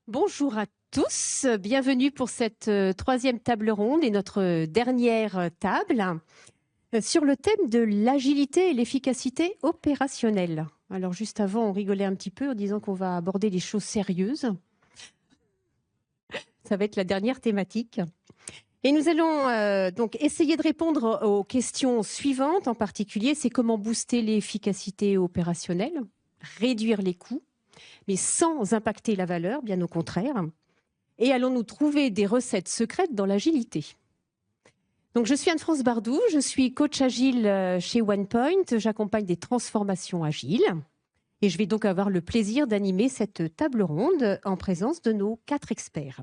Bonjour à tous, bienvenue pour cette troisième table ronde et notre dernière table sur le thème de l'agilité et l'efficacité opérationnelle. Alors juste avant, on rigolait un petit peu en disant qu'on va aborder des choses sérieuses. Ça va être la dernière thématique. Et nous allons donc essayer de répondre aux questions suivantes. En particulier, c'est comment booster l'efficacité opérationnelle, réduire les coûts, mais sans impacter la valeur, bien au contraire. Et allons-nous trouver des recettes secrètes dans l'agilité? Donc, je suis Anne-France Bardou, je suis coach agile chez OnePoint. J'accompagne des transformations agiles. Et je vais donc avoir le plaisir d'animer cette table ronde en présence de nos 4 experts.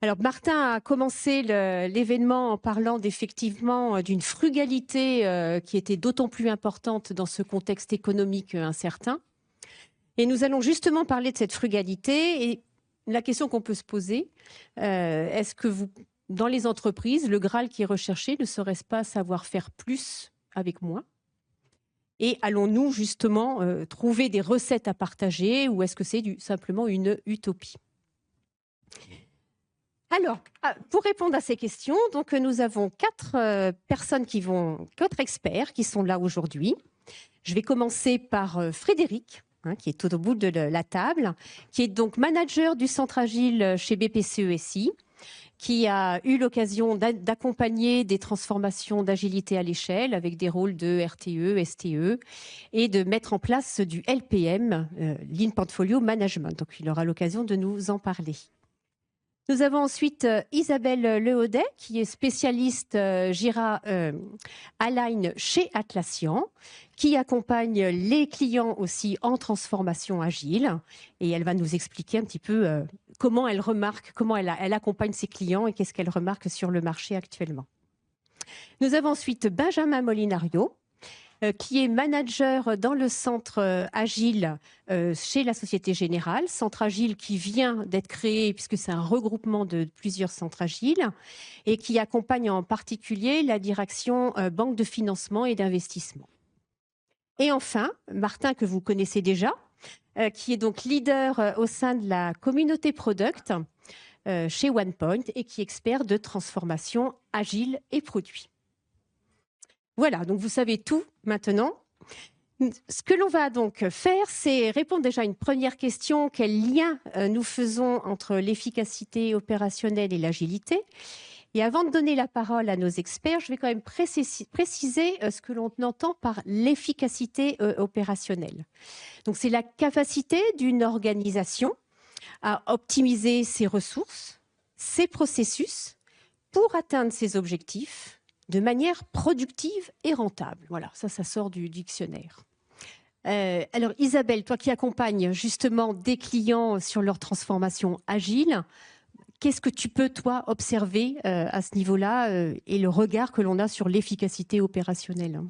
Alors, Martin a commencé l'événement en parlant effectivement d'une frugalité qui était d'autant plus importante dans ce contexte économique incertain. Et nous allons justement parler de cette frugalité et la question qu'on peut se poser, est-ce que dans les entreprises, le Graal qui est recherché ne serait-ce pas savoir faire plus avec moins? Et allons-nous justement trouver des recettes à partager ou est-ce que c'est simplement une utopie? Alors, pour répondre à ces questions, donc nous avons 4 experts qui sont là aujourd'hui. Je vais commencer par Frédéric, qui est tout au bout de la table, qui est donc manager du centre agile chez BPCE-SI, qui a eu l'occasion d'accompagner des transformations d'agilité à l'échelle avec des rôles de RTE, STE et de mettre en place du LPM, Lean Portfolio Management. Donc, il aura l'occasion de nous en parler. Nous avons ensuite Isabelle Lehaudet, qui est spécialiste Jira Align chez Atlassian, qui accompagne les clients aussi en transformation agile. Et elle va nous expliquer un petit peu comment elle remarque, comment elle accompagne ses clients et qu'est-ce qu'elle remarque sur le marché actuellement. Nous avons ensuite Benjamin Molinario, qui est manager dans le centre agile chez la Société Générale. Centre agile qui vient d'être créé puisque c'est un regroupement de plusieurs centres agiles et qui accompagne en particulier la direction banque de financement et d'investissement. Et enfin, Martin, que vous connaissez déjà, qui est donc leader au sein de la communauté product chez OnePoint et qui est expert de transformation agile et produit. Voilà, donc vous savez tout maintenant. Ce que l'on va donc faire, c'est répondre déjà à une première question. Quel lien nous faisons entre l'efficacité opérationnelle et l'agilité? Et avant de donner la parole à nos experts, je vais quand même préciser ce que l'on entend par l'efficacité opérationnelle. Donc, c'est la capacité d'une organisation à optimiser ses ressources, ses processus pour atteindre ses objectifs de manière productive et rentable. Voilà, ça sort du dictionnaire. Alors Isabelle, toi qui accompagnes justement des clients sur leur transformation agile, qu'est-ce que tu peux, toi, observer à ce niveau-là et le regard que l'on a sur l'efficacité opérationnelle?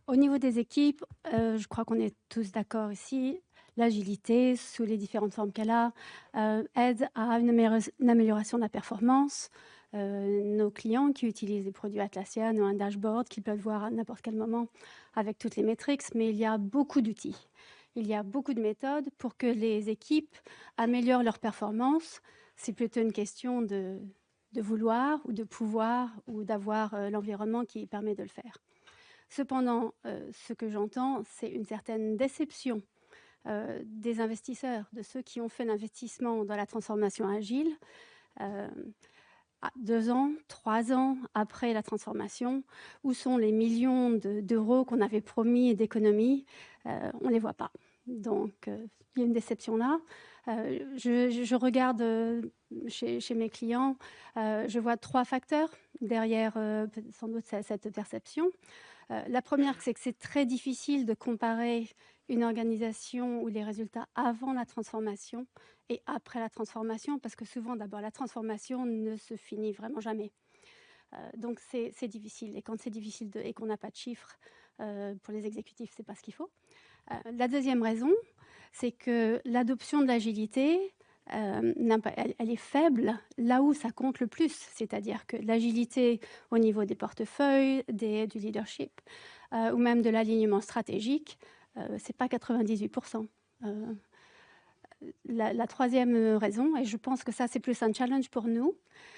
Au niveau des équipes, je crois qu'on est tous d'accord ici. L'agilité, sous les différentes formes qu'elle a, aide à une amélioration de la performance. Nos clients qui utilisent les produits Atlassian ont un dashboard qu'ils peuvent voir à n'importe quel moment avec toutes les métriques, mais il y a beaucoup d'outils. Il y a beaucoup de méthodes pour que les équipes améliorent leur performance. C'est plutôt une question de vouloir ou de pouvoir ou d'avoir l'environnement qui permet de le faire. Cependant, ce que j'entends, c'est une certaine déception des investisseurs, de ceux qui ont fait l'investissement dans la transformation agile. 2 ans, 3 ans après la transformation, où sont les millions d'euros qu'on avait promis et d'économies? On ne les voit pas. Donc, il y a une déception là. Je regarde chez mes clients, je vois 3 facteurs derrière sans doute cette perception. La première, c'est que c'est très difficile de comparer une organisation ou les résultats avant la transformation et après la transformation, parce que souvent, d'abord, la transformation ne se finit vraiment jamais. Donc, c'est difficile. Et quand c'est difficile et qu'on n'a pas de chiffres pour les exécutifs, c'est pas ce qu'il faut. La deuxième raison, c'est que l'adoption de l'agilité, elle est faible là où ça compte le plus, c'est-à-dire que l'agilité au niveau des portefeuilles, du leadership ou même de l'alignement stratégique, c'est pas 98%. la troisième raison, et je pense que ça c'est plus un challenge pour nous,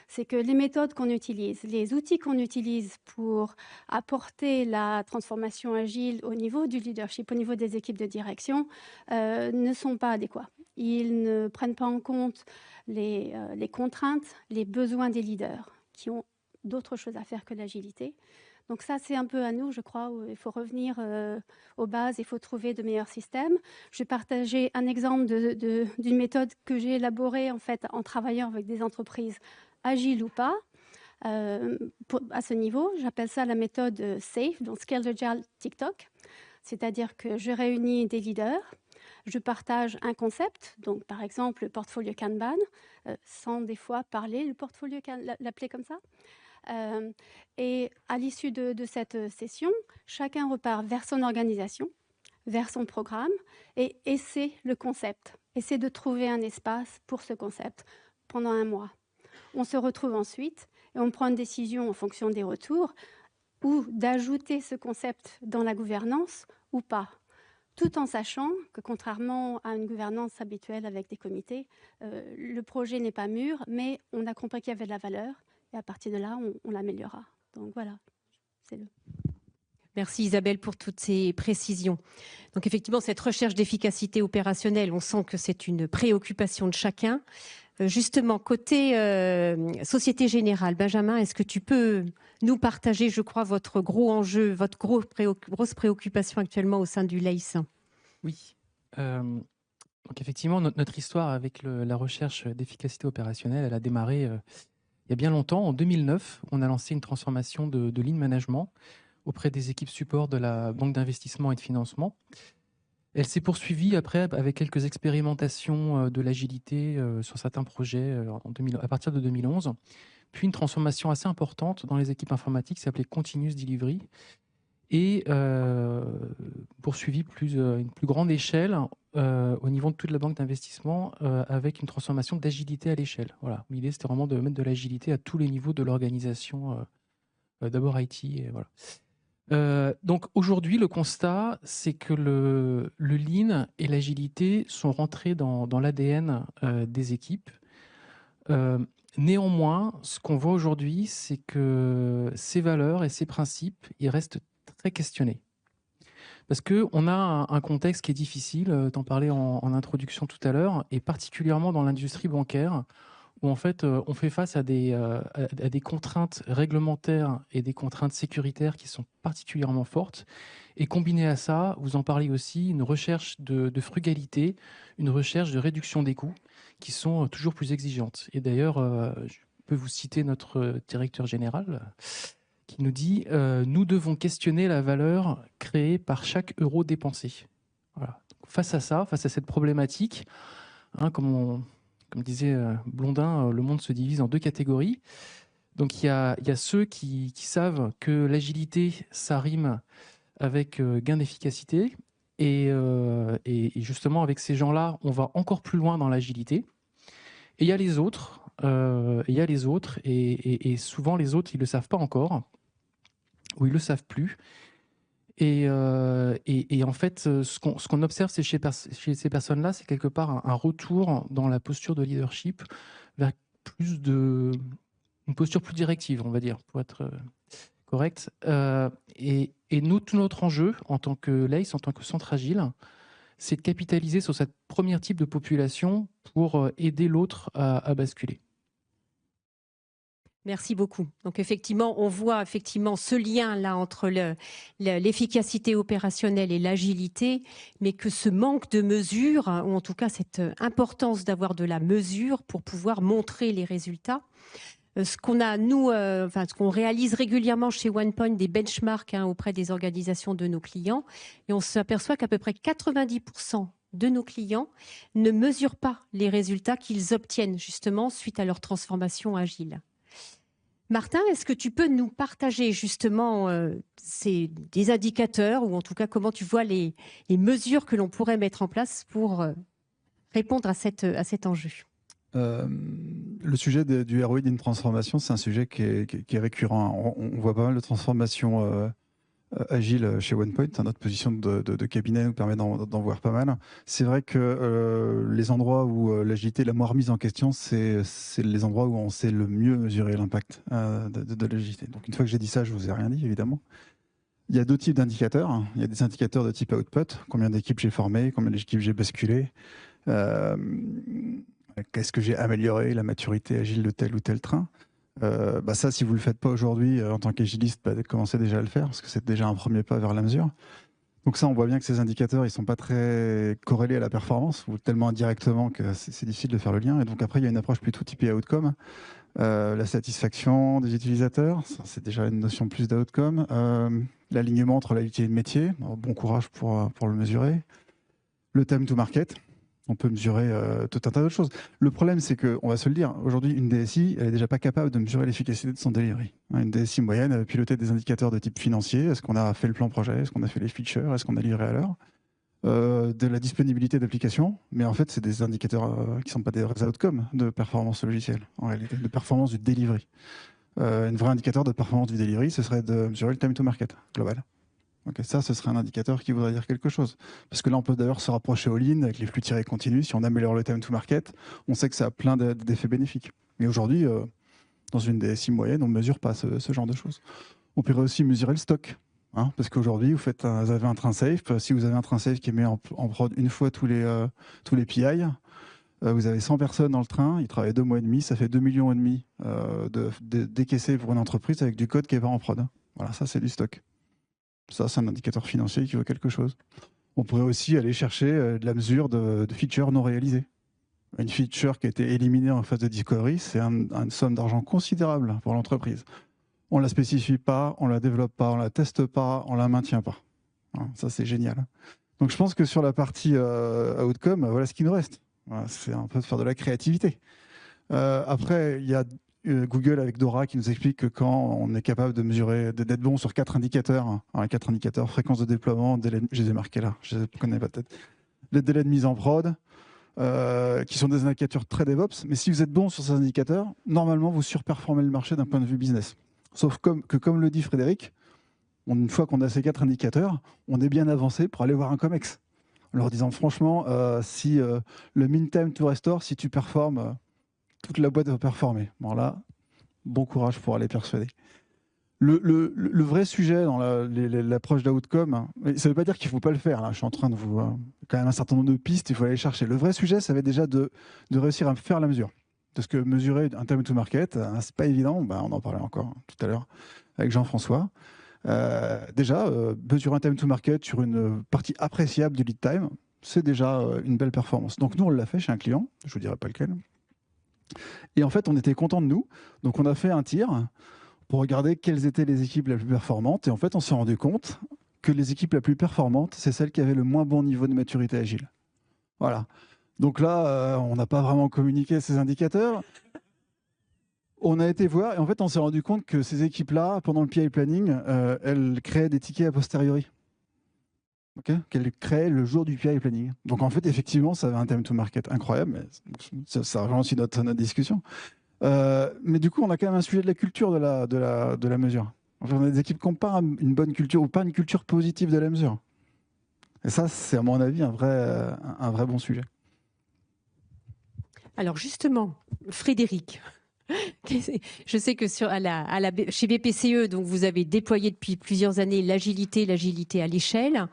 c'est que les méthodes qu'on utilise, les outils qu'on utilise pour apporter la transformation agile au niveau du leadership, au niveau des équipes de direction, ne sont pas adéquats. Ils ne prennent pas en compte les contraintes, les besoins des leaders qui ont d'autres choses à faire que l'agilité. Donc ça, c'est un peu à nous, je crois, où il faut revenir aux bases, il faut trouver de meilleurs systèmes. Je vais partager un exemple d'une méthode que j'ai élaborée en fait en travaillant avec des entreprises agiles ou pas. À ce niveau, j'appelle ça la méthode SAFE, donc Scaled Agile TikTok. C'est-à-dire que je réunis des leaders, je partage un concept, donc par exemple le portfolio Kanban, sans des fois parler le portfolio, l'appeler comme ça. Et à l'issue de cette session, chacun repart vers son organisation, vers son programme et essaie le concept, essaie de trouver un espace pour ce concept pendant 1 mois. On se retrouve ensuite et on prend une décision en fonction des retours ou d'ajouter ce concept dans la gouvernance ou pas, tout en sachant que contrairement à une gouvernance habituelle avec des comités, le projet n'est pas mûr, mais on a compris qu'il y avait de la valeur et à partir de là, on l'améliorera. Donc voilà, c'est le... Merci Isabelle pour toutes ces précisions. Donc effectivement, cette recherche d'efficacité opérationnelle, on sent que c'est une préoccupation de chacun. Justement, côté Société Générale, Benjamin, est-ce que tu peux nous partager, je crois, votre gros enjeu, votre grosse préoccupation actuellement au sein du LAIS? Oui. Donc effectivement, notre histoire avec la recherche d'efficacité opérationnelle, elle a démarré il y a bien longtemps. En 2009, on a lancé une transformation de lean management auprès des équipes support de la Banque d'investissement et de financement. Elle s'est poursuivie après avec quelques expérimentations de l'agilité sur certains projets à partir de 2011, puis une transformation assez importante dans les équipes informatiques qui s'appelait Continuous Delivery et poursuivie une plus grande échelle au niveau de toute la banque d'investissement avec une transformation d'agilité à l'échelle. Voilà. L'idée, c'était vraiment de mettre de l'agilité à tous les niveaux de l'organisation, d'abord IT. Et voilà. Donc aujourd'hui, le constat, c'est que le lean et l'agilité sont rentrés dans l'ADN des équipes. Néanmoins, ce qu'on voit aujourd'hui, c'est que ces valeurs et ces principes, ils restent très questionnés. Parce qu'on a un contexte qui est difficile, t'en parlais en introduction tout à l'heure, et particulièrement dans l'industrie bancaire, où en fait on fait face à des contraintes réglementaires et des contraintes sécuritaires qui sont particulièrement fortes. Et combiné à ça, vous en parlez aussi, une recherche de frugalité, une recherche de réduction des coûts qui sont toujours plus exigeantes. Et d'ailleurs, je peux vous citer notre directeur général qui nous dit nous devons questionner la valeur créée par chaque euro dépensé. Voilà. Face à ça, face à cette problématique, hein, comme disait Blondin, le monde se divise en 2 catégories. Donc il y a ceux qui savent que l'agilité, ça rime avec gain d'efficacité. Et justement, avec ces gens-là, on va encore plus loin dans l'agilité. Et il y a les autres. Et souvent, les autres, ils ne le savent pas encore. Ou ils ne le savent plus. Et en fait, ce qu'on observe chez ces personnes-là, c'est quelque part un retour dans la posture de leadership vers une posture plus directive, on va dire, pour être correct. Et nous, tout notre enjeu en tant que LAIS, en tant que centre agile, c'est de capitaliser sur cette première type de population pour aider l'autre à basculer. Merci beaucoup. Donc effectivement, on voit effectivement ce lien-là entre l'efficacité opérationnelle et l'agilité, mais que ce manque de mesure, ou en tout cas cette importance d'avoir de la mesure pour pouvoir montrer les résultats. Ce qu'on a, nous, ce qu'on réalise régulièrement chez OnePoint, des benchmarks auprès des organisations de nos clients, et on s'aperçoit qu'à peu près 90% de nos clients ne mesurent pas les résultats qu'ils obtiennent justement suite à leur transformation agile. Martin, est-ce que tu peux nous partager justement des indicateurs ou en tout cas comment tu vois les mesures que l'on pourrait mettre en place pour répondre à cet enjeu? Le sujet du ROI d'une transformation, c'est un sujet qui est récurrent. On voit pas mal de transformations agile chez OnePoint. Notre position de cabinet nous permet d'en voir pas mal. C'est vrai que les endroits où l'agilité est la moins remise en question, c'est les endroits où on sait le mieux mesurer l'impact de l'agilité. Donc une fois que j'ai dit ça, je ne vous ai rien dit, évidemment. Il y a 2 types d'indicateurs. Il y a des indicateurs de type output, combien d'équipes j'ai formées, combien d'équipes j'ai basculées, qu'est-ce que j'ai amélioré, la maturité agile de tel ou tel train. Ça, si vous ne le faites pas aujourd'hui en tant qu'agiliste, commencez déjà à le faire, parce que c'est déjà un premier pas vers la mesure. Donc ça, on voit bien que ces indicateurs, ils ne sont pas très corrélés à la performance, ou tellement indirectement que c'est difficile de faire le lien. Et donc après, il y a une approche plutôt typée outcome. La satisfaction des utilisateurs, c'est déjà une notion plus d'outcome. L'alignement entre l'agilité et le métier, bon courage pour le mesurer. Le time to market, on peut mesurer tout un tas d'autres choses. Le problème, c'est qu'on va se le dire, aujourd'hui, une DSI, elle n'est déjà pas capable de mesurer l'efficacité de son delivery. Une DSI moyenne, elle a piloté des indicateurs de type financier. Est-ce qu'on a fait le plan projet? Est-ce qu'on a fait les features? Est-ce qu'on a livré à l'heure? De la disponibilité d'applications, mais en fait, c'est des indicateurs qui ne sont pas des vrais outcomes de performance logicielle, en réalité, de performance du delivery. Un vrai indicateur de performance du delivery, ce serait de mesurer le time to market global. Okay, ça, ce serait un indicateur qui voudrait dire quelque chose. Parce que là, on peut d'ailleurs se rapprocher au lean avec les flux tirés continus. Si on améliore le time to market, on sait que ça a plein d'effets bénéfiques. Mais aujourd'hui, dans une DSI moyenne, on ne mesure pas ce genre de choses. On pourrait aussi mesurer le stock. Parce qu'aujourd'hui, vous avez un train safe. Si vous avez un train safe qui est mis en prod une fois tous les PI, vous avez 100 personnes dans le train, ils travaillent 2 mois et demi, ça fait 2,5 millions décaissés pour une entreprise avec du code qui n'est pas en prod. Voilà, ça c'est du stock. Ça, c'est un indicateur financier qui vaut quelque chose. On pourrait aussi aller chercher de la mesure de features non réalisées. Une feature qui a été éliminée en phase de discovery, c'est une somme d'argent considérable pour l'entreprise. On ne la spécifie pas, on ne la développe pas, on ne la teste pas, on ne la maintient pas. Ça, c'est génial. Donc, je pense que sur la partie outcome, voilà ce qui nous reste. Voilà, c'est un peu de faire de la créativité. Après, il y a Google avec Dora qui nous explique que quand on est capable de mesurer, d'être bon sur 4 indicateurs, les 4 indicateurs, fréquence de déploiement, délai, je les ai marqués là, je ne les connais pas peut-être, les délais de mise en prod, qui sont des indicateurs très DevOps, mais si vous êtes bon sur ces indicateurs, normalement, vous surperformez le marché d'un point de vue business. Sauf que, comme le dit Frédéric, une fois qu'on a ces 4 indicateurs, on est bien avancé pour aller voir un COMEX. En leur disant franchement, si le mean time to restore, si tu performes, toute la boîte va performer. Bon là, bon courage pour aller persuader. Le vrai sujet dans l'approche d'outcome, ça ne veut pas dire qu'il ne faut pas le faire. Là. Je suis en train de vous... quand même un certain nombre de pistes, il faut aller chercher. Le vrai sujet, ça va être déjà de réussir à faire la mesure. Parce que mesurer un time to market, c'est pas évident. On en parlait encore tout à l'heure avec Jean-François. Déjà, mesurer un time to market sur une partie appréciable du lead time, c'est déjà une belle performance. Donc nous, on l'a fait chez un client, je ne vous dirai pas lequel. Et en fait, on était contents de nous. Donc on a fait un tir pour regarder quelles étaient les équipes les plus performantes. Et en fait, on s'est rendu compte que les équipes les plus performantes, c'est celles qui avaient le moins bon niveau de maturité agile. Voilà. Donc là, on n'a pas vraiment communiqué ces indicateurs. On a été voir et en fait, on s'est rendu compte que ces équipes-là, pendant le PI planning, elles créaient des tickets a posteriori. Qu'elles créaient le jour du PI planning. Donc en fait, effectivement, ça avait un time to market incroyable. Mais ça rejoint aussi notre discussion. Mais du coup, on a quand même un sujet de la culture de la mesure. Enfin, on a des équipes qui n'ont pas une bonne culture ou pas une culture positive de la mesure. Et ça, c'est à mon avis un vrai bon sujet. Alors justement, Frédéric, je sais que chez BPCE, donc vous avez déployé depuis plusieurs années l'agilité à l'échelle.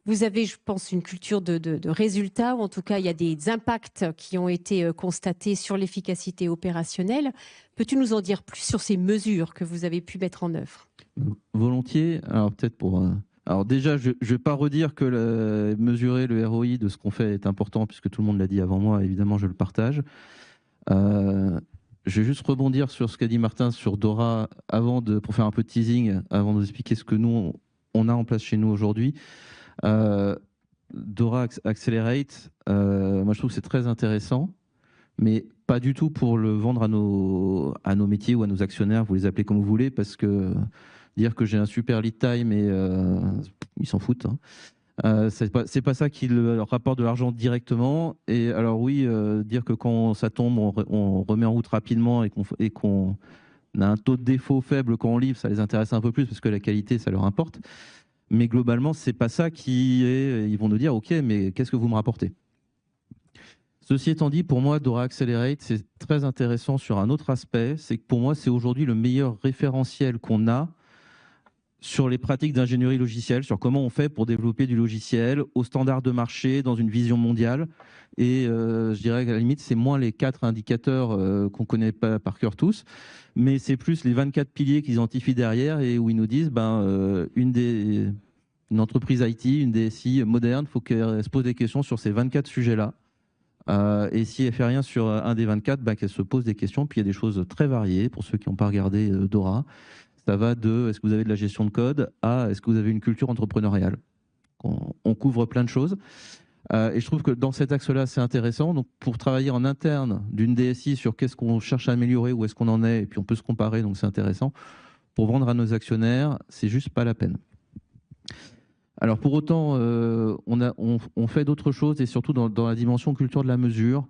Vous avez, je pense, une culture de résultats, ou en tout cas, il y a des impacts qui ont été constatés sur l'efficacité opérationnelle. Peux-tu nous en dire plus sur ces mesures que vous avez pu mettre en œuvre? Volontiers. Alors peut-être Alors déjà, je ne vais pas redire que mesurer le ROI de ce qu'on fait est important, puisque tout le monde l'a dit avant moi, évidemment, je le partage. Je vais juste rebondir sur ce qu'a dit Martin sur Dora, pour faire un peu de teasing, avant de vous expliquer ce que nous, on a en place chez nous aujourd'hui. Dora Accelerate, moi je trouve que c'est très intéressant, mais pas du tout pour le vendre à nos métiers ou à nos actionnaires, vous les appelez comme vous voulez, parce que dire que j'ai un super lead time et ils s'en foutent. C'est pas ça qui leur rapporte de l'argent directement. Et alors oui, dire que quand ça tombe, on remet en route rapidement et qu'on a un taux de défaut faible quand on livre, ça les intéresse un peu plus parce que la qualité, ça leur importe. Mais globalement, c'est pas ça qui est. Ils vont nous dire, OK, mais qu'est-ce que vous me rapportez? Ceci étant dit, pour moi, Dora Accelerate, c'est très intéressant sur un autre aspect. C'est que pour moi, c'est aujourd'hui le meilleur référentiel qu'on a sur les pratiques d'ingénierie logicielle, sur comment on fait pour développer du logiciel au standard de marché dans une vision mondiale. Et je dirais qu'à la limite, c'est moins les 4 indicateurs qu'on connaît pas par cœur tous, mais c'est plus les 24 piliers qu'ils identifient derrière et où ils nous disent une entreprise IT, une DSI moderne, il faut qu'elle se pose des questions sur ces 24 sujets-là. Et si elle fait rien sur un des 24, qu'elle se pose des questions. Puis il y a des choses très variées pour ceux qui n'ont pas regardé Dora. Ça va de est-ce que vous avez de la gestion de code à est-ce que vous avez une culture entrepreneuriale. On couvre plein de choses. Et je trouve que dans cet axe-là, c'est intéressant. Donc pour travailler en interne d'une DSI sur qu'est-ce qu'on cherche à améliorer, où est-ce qu'on en est, et puis on peut se comparer, donc c'est intéressant. Pour vendre à nos actionnaires, c'est juste pas la peine. Alors pour autant, on fait d'autres choses et surtout dans la dimension culture de la mesure.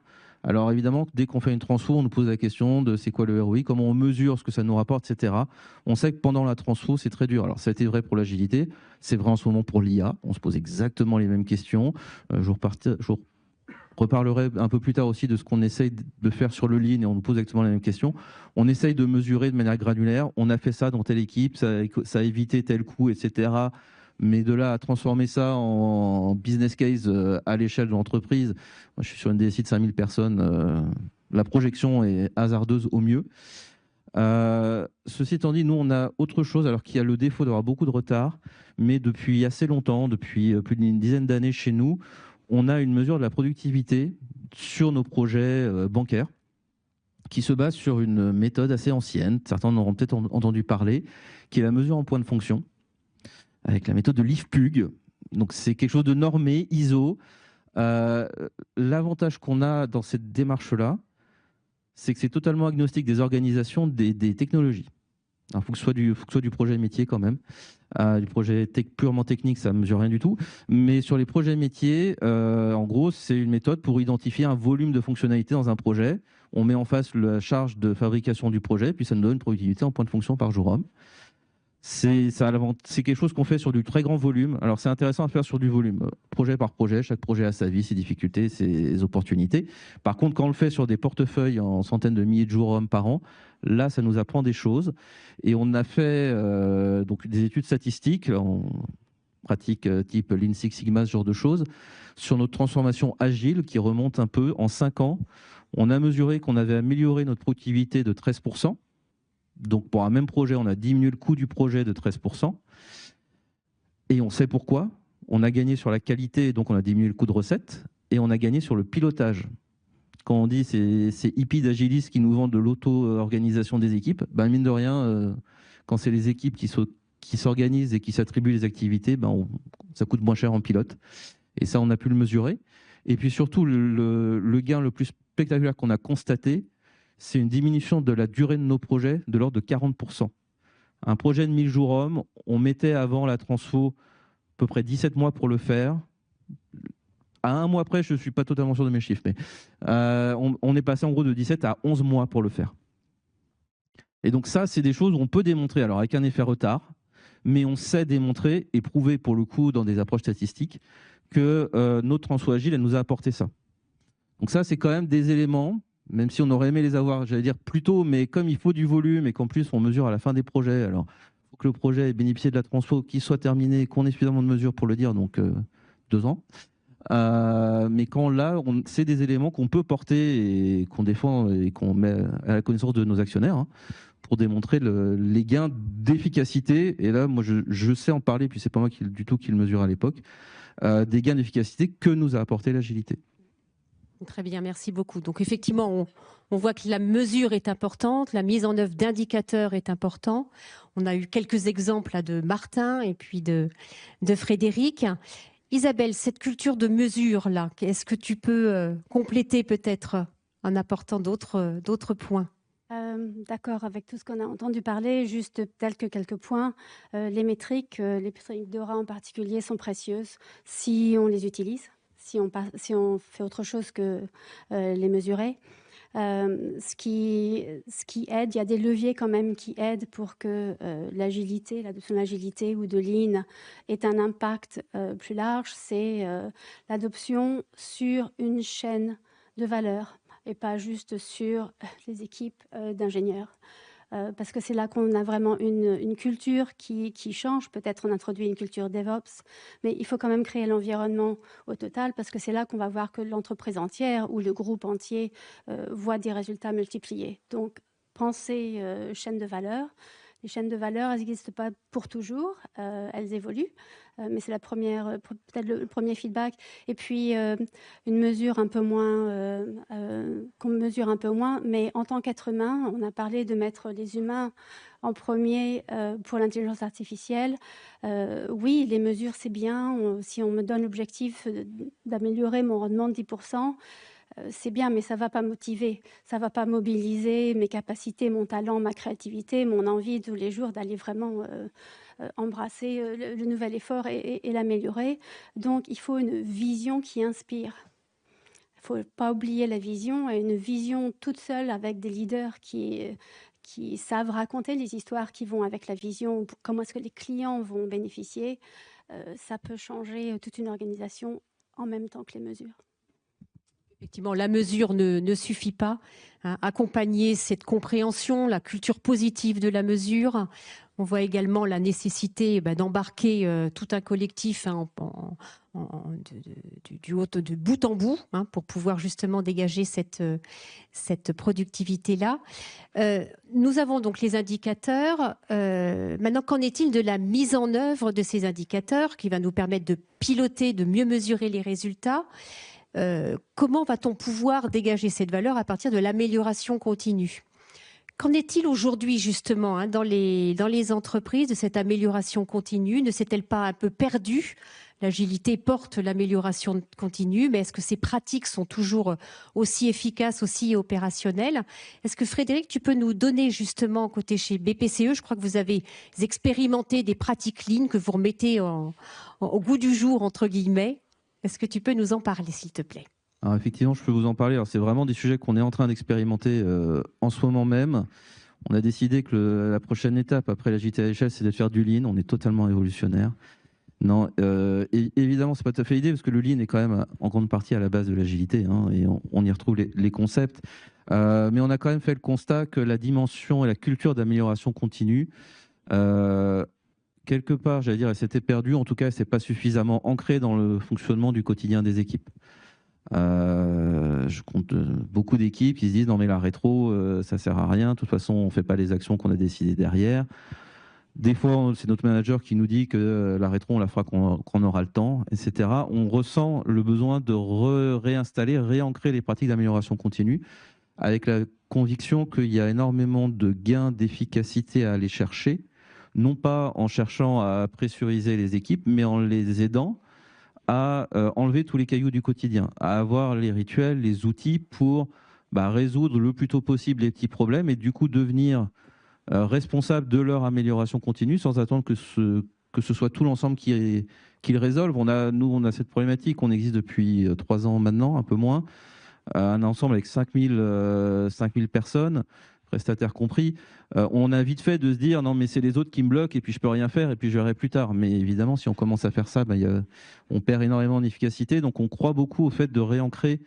Alors évidemment, dès qu'on fait une transfo, on nous pose la question de c'est quoi le ROI, comment on mesure ce que ça nous rapporte, etc. On sait que pendant la transfo, c'est très dur. Alors ça a été vrai pour l'agilité, c'est vrai en ce moment pour l'IA. On se pose exactement les mêmes questions. Je vous reparlerai un peu plus tard aussi de ce qu'on essaye de faire sur le lean et on nous pose exactement les mêmes questions. On essaye de mesurer de manière granulaire. On a fait ça dans telle équipe, ça a évité tel coût, etc. Mais de là à transformer ça en business case à l'échelle de l'entreprise, moi je suis sur une DSI de 5000 personnes, la projection est hasardeuse au mieux. Ceci étant dit, nous on a autre chose, alors qu'il y a le défaut d'avoir beaucoup de retard, mais depuis assez longtemps, depuis plus d'une dizaine d'années chez nous, on a une mesure de la productivité sur nos projets bancaires qui se base sur une méthode assez ancienne, certains en auront peut-être entendu parler, qui est la mesure en point de fonction, avec la méthode de l'IFPUG. Donc c'est quelque chose de normé, ISO. L'avantage qu'on a dans cette démarche-là, c'est que c'est totalement agnostique des organisations, des technologies. Il faut que ce soit du projet métier quand même. Du projet purement technique, ça ne mesure rien du tout. Mais sur les projets métiers, en gros, c'est une méthode pour identifier un volume de fonctionnalités dans un projet. On met en face la charge de fabrication du projet, puis ça nous donne une productivité en point de fonction par jour homme. C'est quelque chose qu'on fait sur du très grand volume. Alors c'est intéressant à faire sur du volume, projet par projet. Chaque projet a sa vie, ses difficultés, ses opportunités. Par contre, quand on le fait sur des portefeuilles en centaines de milliers de jours hommes par an, là, ça nous apprend des choses. Et on a fait donc des études statistiques en pratique type Lean Six Sigma, ce genre de choses, sur notre transformation agile qui remonte un peu en 5 ans. On a mesuré qu'on avait amélioré notre productivité de 13%. Donc, pour un même projet, on a diminué le coût du projet de 13%. Et on sait pourquoi. On a gagné sur la qualité, donc on a diminué le coût de recette. Et on a gagné sur le pilotage. Quand on dit c'est hippie d'Agilis qui nous vendent de l'auto-organisation des équipes, mine de rien, quand c'est les équipes qui s'organisent et qui s'attribuent les activités, ça coûte moins cher en pilote. Et ça, on a pu le mesurer. Et puis surtout, le gain le plus spectaculaire qu'on a constaté, c'est une diminution de la durée de nos projets de l'ordre de 40%. Un projet de 1000 jours hommes, on mettait avant la transfo à peu près 17 mois pour le faire. À un mois près, je ne suis pas totalement sûr de mes chiffres, mais on est passé en gros de 17 à 11 mois pour le faire. Et donc ça, c'est des choses où on peut démontrer, alors avec un effet retard, mais on sait démontrer et prouver pour le coup dans des approches statistiques que notre transfo agile, elle nous a apporté ça. Donc ça, c'est quand même des éléments, même si on aurait aimé les avoir, j'allais dire plus tôt, mais comme il faut du volume et qu'en plus on mesure à la fin des projets, alors il faut que le projet ait bénéficié de la transfo, qu'il soit terminé, qu'on ait suffisamment de mesures pour le dire, donc 2 ans. Mais quand là, c'est des éléments qu'on peut porter et qu'on défend et qu'on met à la connaissance de nos actionnaires pour démontrer les gains d'efficacité. Et là, moi, je sais en parler, puis c'est pas moi du tout qui le mesure à l'époque, des gains d'efficacité que nous a apporté l'agilité. Très bien, merci beaucoup. Donc effectivement, on voit que la mesure est importante, la mise en œuvre d'indicateurs est importante. On a eu quelques exemples là, de Martin et puis de Frédéric. Isabelle, cette culture de mesure là, est-ce que tu peux compléter peut-être en apportant d'autres points? D'accord, avec tout ce qu'on a entendu parler, juste quelques points. Les métriques Dora en particulier sont précieuses si on les utilise. Si on fait autre chose que les mesurer. Ce qui aide, il y a des leviers quand même qui aident pour que l'agilité, l'adoption de l'agilité ou de Lean ait un impact plus large. C'est l'adoption sur une chaîne de valeur et pas juste sur les équipes d'ingénieurs. Parce que c'est là qu'on a vraiment une culture qui change. Peut-être on introduit une culture DevOps, mais il faut quand même créer l'environnement au total, parce que c'est là qu'on va voir que l'entreprise entière ou le groupe entier voit des résultats multipliés. Donc, pensez chaîne de valeur. Les chaînes de valeur, elles n'existent pas pour toujours, elles évoluent, mais c'est peut-être le premier feedback. Et puis, une mesure un peu moins, qu'on mesure un peu moins, mais en tant qu'être humain, on a parlé de mettre les humains en premier pour l'intelligence artificielle. Oui, les mesures, c'est bien. Si on me donne l'objectif d'améliorer mon rendement de 10%, c'est bien, mais ça ne va pas motiver, ça ne va pas mobiliser mes capacités, mon talent, ma créativité, mon envie tous les jours d'aller vraiment embrasser le nouvel effort et l'améliorer. Donc, il faut une vision qui inspire. Il ne faut pas oublier la vision, et une vision toute seule avec des leaders qui savent raconter les histoires qui vont avec la vision, comment est-ce que les clients vont bénéficier. Ça peut changer toute une organisation en même temps que les mesures. Effectivement, la mesure ne suffit pas. Accompagner cette compréhension, la culture positive de la mesure. On voit également la nécessité d'embarquer tout un collectif de bout en bout pour pouvoir justement dégager cette productivité-là. Nous avons donc les indicateurs. Maintenant, qu'en est-il de la mise en œuvre de ces indicateurs qui va nous permettre de piloter, de mieux mesurer les résultats ? Comment va-t-on pouvoir dégager cette valeur à partir de l'amélioration continue ? Qu'en est-il aujourd'hui justement dans les entreprises de cette amélioration continue ? Ne s'est-elle pas un peu perdue ? L'agilité porte l'amélioration continue, mais est-ce que ces pratiques sont toujours aussi efficaces, aussi opérationnelles ? Est-ce que Frédéric, tu peux nous donner justement, côté chez BPCE, je crois que vous avez expérimenté des pratiques Lean que vous remettez au goût du jour, entre guillemets. Est-ce que tu peux nous en parler, s'il te plaît ? Alors effectivement, je peux vous en parler. Alors, c'est vraiment des sujets qu'on est en train d'expérimenter en ce moment même. On a décidé que la prochaine étape après l'agilité à l'échelle, c'est de faire du Lean. On est totalement révolutionnaire. Non, évidemment, c'est pas tout à fait l'idée, parce que le Lean est quand même en grande partie à la base de l'agilité, et on y retrouve les concepts. Mais on a quand même fait le constat que la dimension et la culture d'amélioration continue, quelque part, j'allais dire, elle s'était perdue. En tout cas, elle s'est pas suffisamment ancrée dans le fonctionnement du quotidien des équipes. Je compte beaucoup d'équipes qui se disent non mais la rétro ça sert à rien, de toute façon on fait pas les actions qu'on a décidées derrière. Des fois c'est notre manager qui nous dit que la rétro on la fera quand on aura le temps, etc. On ressent le besoin de réinstaller, réancrer les pratiques d'amélioration continue, avec la conviction qu'il y a énormément de gains d'efficacité à aller chercher, non pas en cherchant à pressuriser les équipes, mais en les aidant à enlever tous les cailloux du quotidien, à avoir les rituels, les outils pour résoudre le plus tôt possible les petits problèmes, et du coup devenir responsable de leur amélioration continue sans attendre que ce soit tout l'ensemble qui le résolve. On a cette problématique, on existe depuis 3 ans maintenant, un peu moins, un ensemble avec 5000 personnes, prestataires compris. On a vite fait de se dire non mais c'est les autres qui me bloquent et puis je peux rien faire et puis je verrai plus tard. Mais évidemment, si on commence à faire ça, on perd énormément en efficacité. Donc on croit beaucoup au fait de réancrer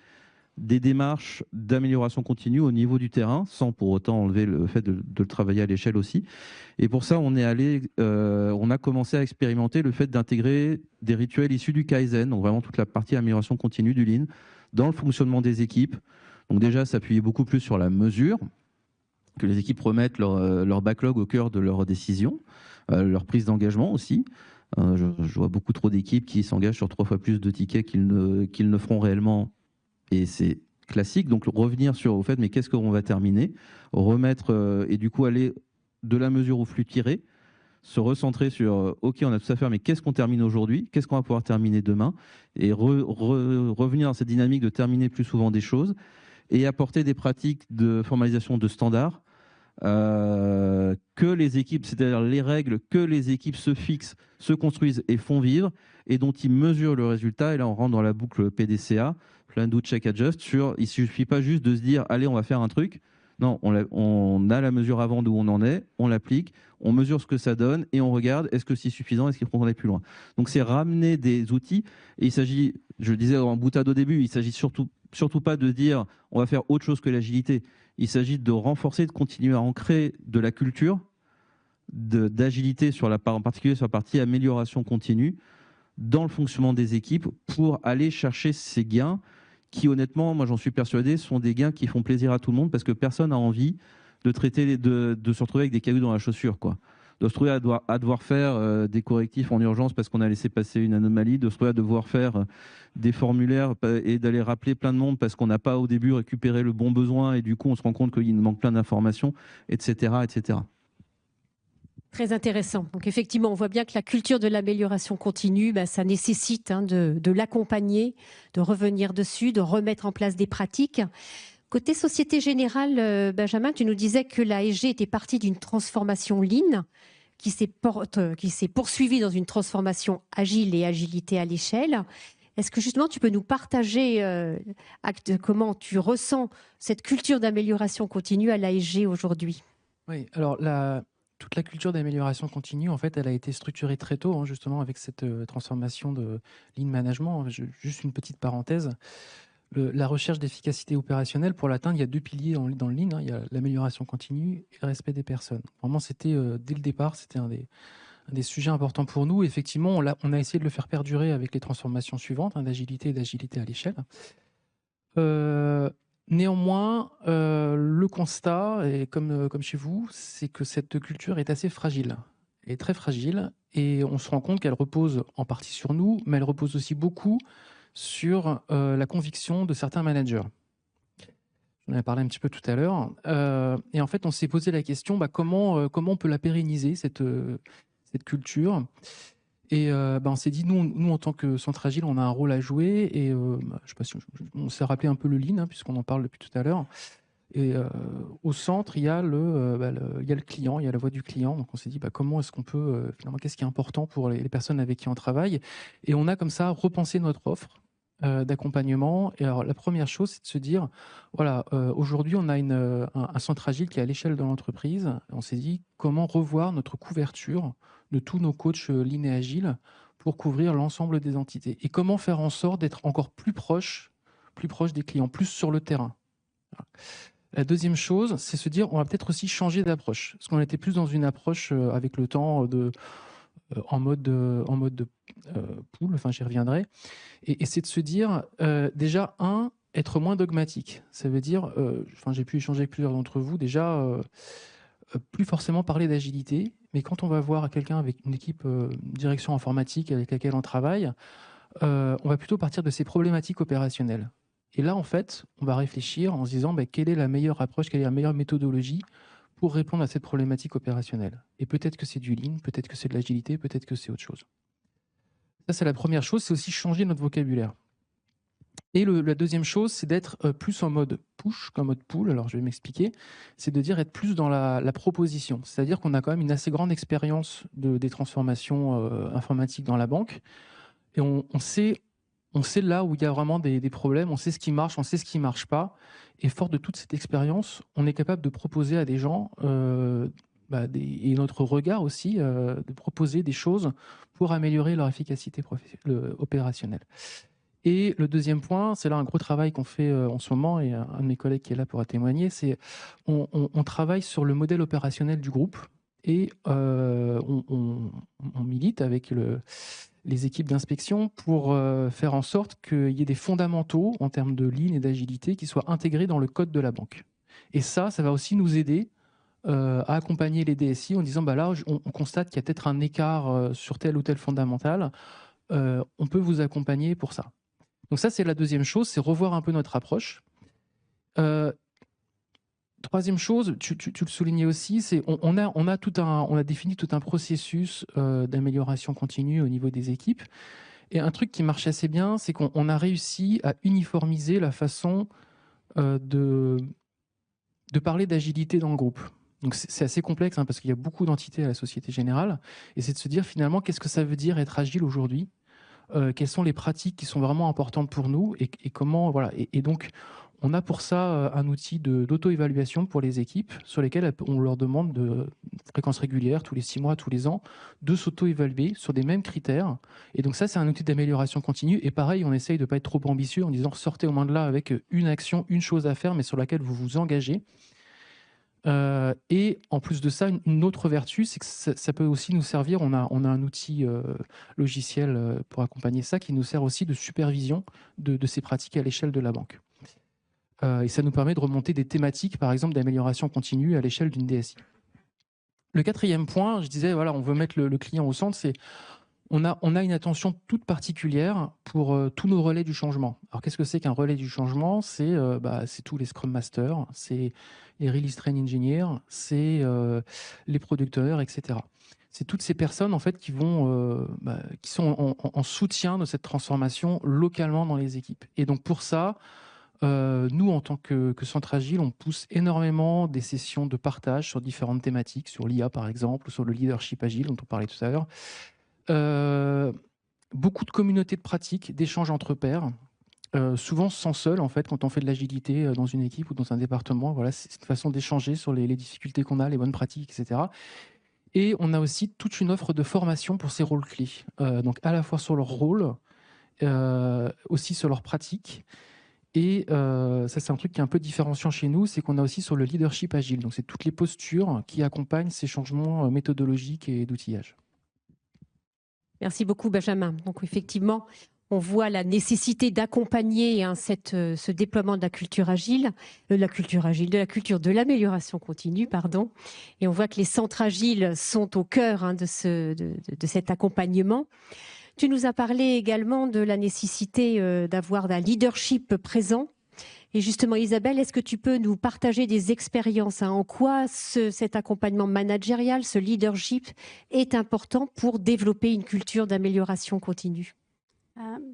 des démarches d'amélioration continue au niveau du terrain, sans pour autant enlever le fait de le travailler à l'échelle aussi. Et pour ça, on a commencé à expérimenter le fait d'intégrer des rituels issus du Kaizen, donc vraiment toute la partie amélioration continue du Lean, dans le fonctionnement des équipes. Donc déjà, s'appuyer beaucoup plus sur la mesure, que les équipes remettent leur backlog au cœur de leurs décisions, leur prise d'engagement aussi. Je vois beaucoup trop d'équipes qui s'engagent sur 3 fois plus de tickets qu'ils ne feront réellement, et c'est classique. Donc revenir au fait, mais qu'est-ce qu'on va terminer, remettre, et du coup aller de la mesure au flux tiré, se recentrer sur ok, on a tout ça à faire, mais qu'est-ce qu'on termine aujourd'hui, qu'est-ce qu'on va pouvoir terminer demain, et revenir dans cette dynamique de terminer plus souvent des choses, et apporter des pratiques de formalisation de standards que les équipes, c'est-à-dire les règles que les équipes se fixent, se construisent et font vivre, et dont ils mesurent le résultat. Et là, on rentre dans la boucle PDCA, Plan, Do, Check, Adjust. Il ne suffit pas juste de se dire, allez, on va faire un truc. Non, on a la mesure avant d'où on en est, on l'applique, on mesure ce que ça donne et on regarde est-ce que c'est suffisant, est-ce qu'il faut qu'on aille plus loin. Donc c'est ramener des outils et il s'agit, je le disais en boutade au début, il s'agit surtout pas de dire on va faire autre chose que l'agilité. Il s'agit de renforcer, de continuer à ancrer de la culture d'agilité en particulier sur la partie amélioration continue dans le fonctionnement des équipes pour aller chercher ces gains qui, honnêtement, moi j'en suis persuadé, sont des gains qui font plaisir à tout le monde parce que personne n'a envie de se retrouver avec des cailloux dans la chaussure, quoi. De se retrouver à devoir faire des correctifs en urgence parce qu'on a laissé passer une anomalie, de se retrouver à devoir faire des formulaires et d'aller rappeler plein de monde parce qu'on n'a pas au début récupéré le bon besoin et du coup on se rend compte qu'il nous manque plein d'informations, etc., etc. Très intéressant. Donc effectivement, on voit bien que la culture de l'amélioration continue, ça nécessite de l'accompagner, de revenir dessus, de remettre en place des pratiques. Côté Société Générale, Benjamin, tu nous disais que l'ASG était partie d'une transformation lean qui s'est poursuivie dans une transformation agile et agilité à l'échelle. Est-ce que justement tu peux nous partager comment tu ressens cette culture d'amélioration continue à l'ASG aujourd'hui ? Oui, alors toute la culture d'amélioration continue, en fait, elle a été structurée très tôt, justement, avec cette transformation de lean management. Juste une petite parenthèse. La recherche d'efficacité opérationnelle, pour l'atteindre, il y a 2 piliers dans le lean. Il y a l'amélioration continue et le respect des personnes. Vraiment, c'était, dès le départ, c'était un des sujets importants pour nous. Effectivement, on a essayé de le faire perdurer avec les transformations suivantes, d'agilité et d'agilité à l'échelle. Néanmoins, le constat, et comme chez vous, c'est que cette culture est assez fragile. Elle est très fragile et on se rend compte qu'elle repose en partie sur nous, mais elle repose aussi beaucoup sur la conviction de certains managers. On en a parlé un petit peu tout à l'heure. Et en fait, on s'est posé la question, comment on peut la pérenniser, cette culture. Et on s'est dit, nous, en tant que centre agile, on a un rôle à jouer. Et je sais pas si on s'est rappelé un peu le lean, puisqu'on en parle depuis tout à l'heure. Et au centre, il y a le client, il y a la voix du client. Donc on s'est dit, comment est-ce qu'on peut, finalement, qu'est-ce qui est important pour les personnes avec qui on travaille. Et on a comme ça repensé notre offre d'accompagnement. Et alors, la première chose, c'est de se dire, voilà, aujourd'hui, on a un centre agile qui est à l'échelle de l'entreprise. On s'est dit, comment revoir notre couverture de tous nos coachs lean et agile pour couvrir l'ensemble des entités. Et comment faire en sorte d'être encore plus proche des clients, plus sur le terrain. Voilà. La deuxième chose, c'est se dire, on va peut-être aussi changer d'approche. Parce qu'on était plus dans une approche avec le temps en mode pool, enfin j'y reviendrai. Et c'est de se dire, déjà, être moins dogmatique. Ça veut dire, j'ai pu échanger avec plusieurs d'entre vous, déjà, plus forcément parler d'agilité, mais quand on va voir quelqu'un avec une équipe direction informatique avec laquelle on travaille, on va plutôt partir de ses problématiques opérationnelles. Et là, en fait, on va réfléchir en se disant quelle est la meilleure approche, quelle est la meilleure méthodologie pour répondre à cette problématique opérationnelle. Et peut-être que c'est du lean, peut-être que c'est de l'agilité, peut-être que c'est autre chose. Ça, c'est la première chose, c'est aussi changer notre vocabulaire. Et la deuxième chose, c'est d'être plus en mode push qu'en mode pull. Alors, je vais m'expliquer. C'est de dire être plus dans la proposition. C'est-à-dire qu'on a quand même une assez grande expérience des transformations informatiques dans la banque. Et on sait là où il y a vraiment des problèmes. On sait ce qui marche, on sait ce qui ne marche pas. Et fort de toute cette expérience, on est capable de proposer à des gens, et notre regard aussi, de proposer des choses pour améliorer leur efficacité opérationnelle. Et le deuxième point, c'est là un gros travail qu'on fait en ce moment, et un de mes collègues qui est là pourra témoigner, c'est on travaille sur le modèle opérationnel du groupe et on milite avec les équipes d'inspection pour faire en sorte qu'il y ait des fondamentaux en termes de lean et d'agilité qui soient intégrés dans le code de la banque. Et ça va aussi nous aider à accompagner les DSI en disant là, on constate qu'il y a peut-être un écart sur tel ou tel fondamental, on peut vous accompagner pour ça. Donc ça, c'est la deuxième chose, c'est revoir un peu notre approche. Troisième chose, tu le soulignais aussi, c'est on a défini tout un processus d'amélioration continue au niveau des équipes. Et un truc qui marche assez bien, c'est qu'on a réussi à uniformiser la façon de parler d'agilité dans le groupe. Donc c'est assez complexe parce qu'il y a beaucoup d'entités à la Société Générale, et c'est de se dire finalement qu'est-ce que ça veut dire être agile aujourd'hui, quelles sont les pratiques qui sont vraiment importantes pour nous, et comment, voilà. Et donc on a pour ça un outil d'auto-évaluation pour les équipes sur lesquelles on leur demande de fréquence régulière, tous les 6 mois, tous les ans, de s'auto-évaluer sur des mêmes critères. Et donc ça, c'est un outil d'amélioration continue. Et pareil, on essaye de ne pas être trop ambitieux en disant sortez au moins de là avec une action, une chose à faire, mais sur laquelle vous vous engagez. Et en plus de ça, une autre vertu, c'est que ça peut aussi nous servir. On a un outil logiciel pour accompagner ça qui nous sert aussi de supervision de ces pratiques à l'échelle de la banque. Et ça nous permet de remonter des thématiques, par exemple, d'amélioration continue à l'échelle d'une DSI. Le 4e point, je disais, voilà, on veut mettre le client au centre, c'est on a une attention toute particulière pour tous nos relais du changement. Alors, qu'est-ce que c'est qu'un relais du changement ? C'est tous les Scrum Masters, c'est les Release Train Engineers, c'est les Product Owners, etc. C'est toutes ces personnes en fait qui sont en soutien de cette transformation localement dans les équipes. Et donc pour ça, nous, en tant que Centre Agile, on pousse énormément des sessions de partage sur différentes thématiques, sur l'IA par exemple, ou sur le leadership agile dont on parlait tout à l'heure. Beaucoup de communautés de pratiques, d'échanges entre pairs, souvent sans seul en fait, quand on fait de l'agilité dans une équipe ou dans un département. Voilà, c'est une façon d'échanger sur les difficultés qu'on a, les bonnes pratiques, etc. Et on a aussi toute une offre de formation pour ces rôles clés, donc à la fois sur leur rôle, aussi sur leurs pratiques. Et ça, c'est un truc qui est un peu différenciant chez nous, c'est qu'on a aussi sur le leadership agile. Donc, c'est toutes les postures qui accompagnent ces changements méthodologiques et d'outillage. Merci beaucoup, Benjamin. Donc, effectivement, on voit la nécessité d'accompagner ce déploiement de la culture agile, de la culture de l'amélioration continue, pardon. Et on voit que les centres agiles sont au cœur de cet accompagnement. Tu nous as parlé également de la nécessité d'avoir un leadership présent. Et justement, Isabelle, est-ce que tu peux nous partager des expériences en quoi cet accompagnement managérial, ce leadership est important pour développer une culture d'amélioration continue ?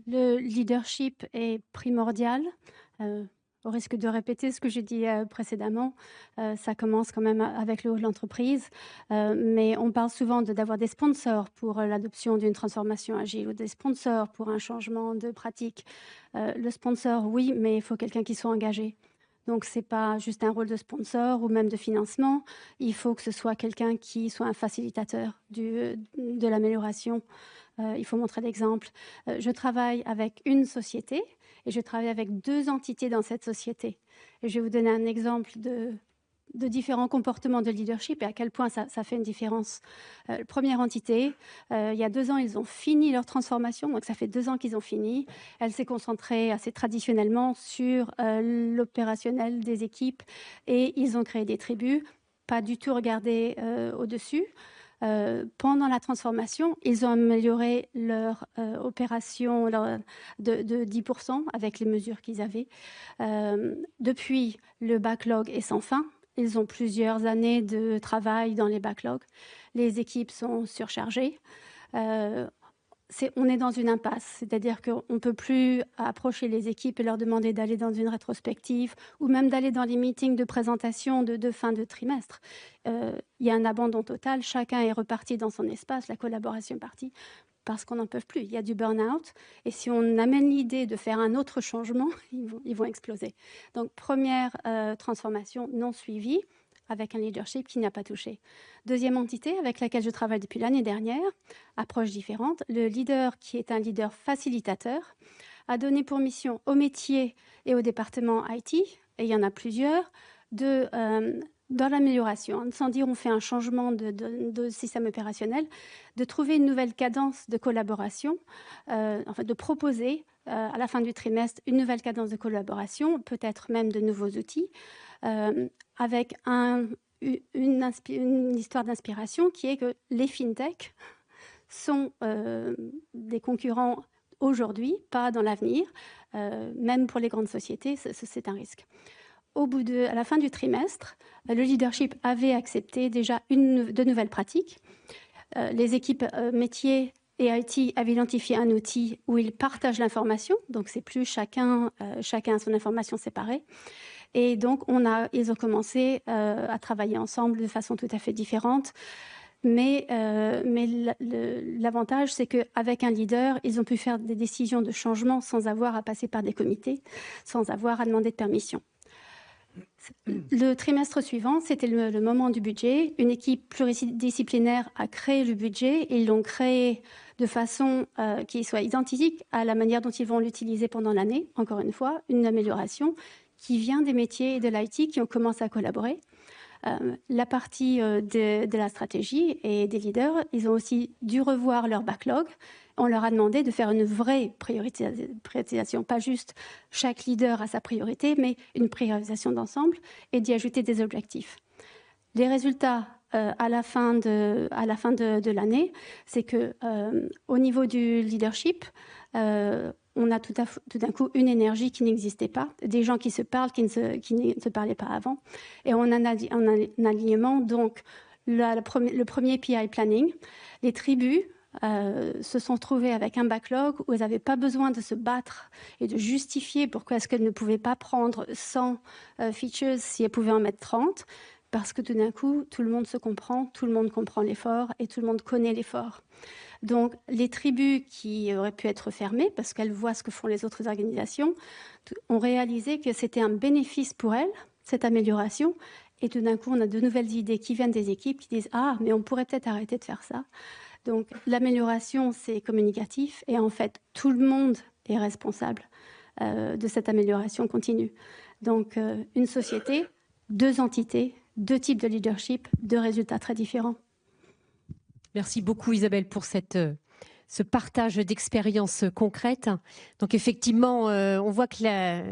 Le leadership est primordial. Au risque de répéter ce que j'ai dit précédemment, ça commence quand même avec le haut de l'entreprise, mais on parle souvent d'avoir des sponsors pour l'adoption d'une transformation agile ou des sponsors pour un changement de pratique. Le sponsor, oui, mais il faut quelqu'un qui soit engagé. Donc, ce n'est pas juste un rôle de sponsor ou même de financement. Il faut que ce soit quelqu'un qui soit un facilitateur de l'amélioration. Il faut montrer l'exemple. Je travaille avec une société et je travaille avec 2 entités dans cette société. Et je vais vous donner un exemple de différents comportements de leadership et à quel point ça fait une différence. Première entité, il y a 2 ans, ils ont fini leur transformation, donc ça fait 2 ans qu'ils ont fini. Elle s'est concentrée assez traditionnellement sur l'opérationnel des équipes et ils ont créé des tribus, pas du tout regardé au-dessus. Pendant la transformation, ils ont amélioré leur opération de 10% avec les mesures qu'ils avaient. Depuis, le backlog est sans fin. Ils ont plusieurs années de travail dans les backlogs. Les équipes sont surchargées. On est dans une impasse, c'est-à-dire qu'on ne peut plus approcher les équipes et leur demander d'aller dans une rétrospective ou même d'aller dans les meetings de présentation de fin de trimestre. Il y a un abandon total, chacun est reparti dans son espace, la collaboration est partie parce qu'on n'en peut plus. Il y a du burn-out et si on amène l'idée de faire un autre changement, ils vont exploser. Donc, première transformation non suivie, avec un leadership qui n'a pas touché. Deuxième entité avec laquelle je travaille depuis l'année dernière, approche différente. Le leader, qui est un leader facilitateur, a donné pour mission au métier et au département IT, et il y en a plusieurs, dans l'amélioration, sans dire on fait un changement de système opérationnel, de trouver une nouvelle cadence de collaboration, de proposer à la fin du trimestre une nouvelle cadence de collaboration, peut-être même de nouveaux outils, avec une histoire d'inspiration qui est que les fintechs sont des concurrents aujourd'hui, pas dans l'avenir, même pour les grandes sociétés, c'est un risque. À la fin du trimestre, le leadership avait accepté déjà de nouvelles pratiques. Les équipes métiers et IT avaient identifié un outil où ils partagent l'information, donc c'est plus chacun a son information séparée. Et donc, ils ont commencé à travailler ensemble de façon tout à fait différente. Mais l'avantage, c'est qu'avec un leader, ils ont pu faire des décisions de changement sans avoir à passer par des comités, sans avoir à demander de permission. Le trimestre suivant, c'était le moment du budget. Une équipe pluridisciplinaire a créé le budget. Ils l'ont créé de façon qui soit identique à la manière dont ils vont l'utiliser pendant l'année. Encore une fois, une amélioration qui vient des métiers et de l'IT qui ont commencé à collaborer. La partie de la stratégie et des leaders, ils ont aussi dû revoir leur backlog. On leur a demandé de faire une vraie priorisation, pas juste chaque leader a sa priorité, mais une priorisation d'ensemble et d'y ajouter des objectifs. Les résultats à la fin de l'année, c'est que au niveau du leadership, on a tout d'un coup une énergie qui n'existait pas, des gens qui se parlent, qui ne se parlaient pas avant. Et on a un alignement, donc le premier PI planning. Les tribus se sont trouvées avec un backlog où elles n'avaient pas besoin de se battre et de justifier pourquoi est-ce qu'elles ne pouvaient pas prendre 100 features si elles pouvaient en mettre 30. Parce que tout d'un coup, tout le monde se comprend, tout le monde comprend l'effort et tout le monde connaît l'effort. Donc, les tribus qui auraient pu être fermées, parce qu'elles voient ce que font les autres organisations, ont réalisé que c'était un bénéfice pour elles, cette amélioration. Et tout d'un coup, on a de nouvelles idées qui viennent des équipes qui disent « Ah, mais on pourrait peut-être arrêter de faire ça ». Donc, l'amélioration, c'est communicatif. Et en fait, tout le monde est responsable de cette amélioration continue. Donc, une société, 2 entités, 2 types de leadership, 2 résultats très différents. Merci beaucoup Isabelle pour ce partage d'expériences concrètes. Donc effectivement, on voit que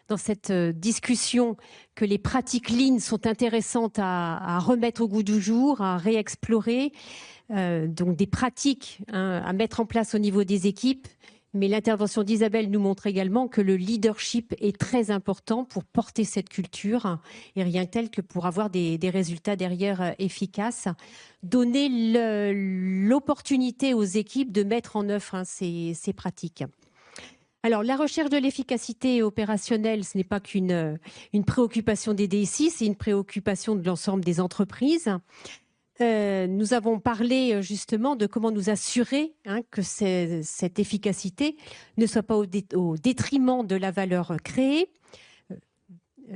dans cette discussion, que les pratiques lean sont intéressantes à remettre au goût du jour, à réexplorer. Donc des pratiques à mettre en place au niveau des équipes. Mais l'intervention d'Isabelle nous montre également que le leadership est très important pour porter cette culture et rien que tel que pour avoir des résultats derrière efficaces. Donner l'opportunité aux équipes de mettre en œuvre ces pratiques. Alors, la recherche de l'efficacité opérationnelle, ce n'est pas qu'une préoccupation des DSI, c'est une préoccupation de l'ensemble des entreprises. Nous avons parlé justement de comment nous assurer que cette efficacité ne soit pas au détriment de la valeur créée.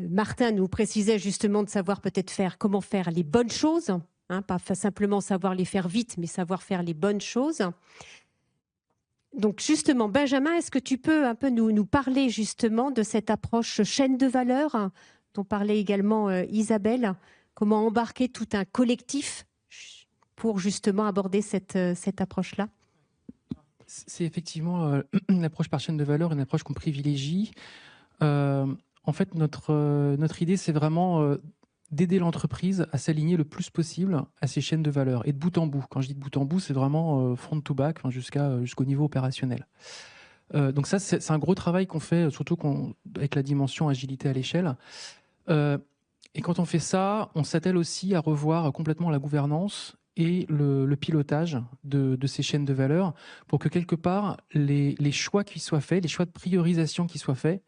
Martin nous précisait justement de savoir peut-être comment faire les bonnes choses, pas simplement savoir les faire vite, mais savoir faire les bonnes choses. Donc justement, Benjamin, est-ce que tu peux un peu nous parler justement de cette approche chaîne de valeur dont parlait également Isabelle, comment embarquer tout un collectif pour justement aborder cette approche-là? C'est effectivement l'approche par chaîne de valeur, une approche qu'on privilégie. En fait, notre idée, c'est vraiment d'aider l'entreprise à s'aligner le plus possible à ces chaînes de valeur et de bout en bout. Quand je dis de bout en bout, c'est vraiment front to back, jusqu'au niveau opérationnel. Donc ça, c'est un gros travail qu'on fait, surtout avec la dimension agilité à l'échelle. Et quand on fait ça, on s'attelle aussi à revoir complètement la gouvernance et le pilotage de ces chaînes de valeur pour que quelque part, les choix qui soient faits, les choix de priorisation qui soient faits,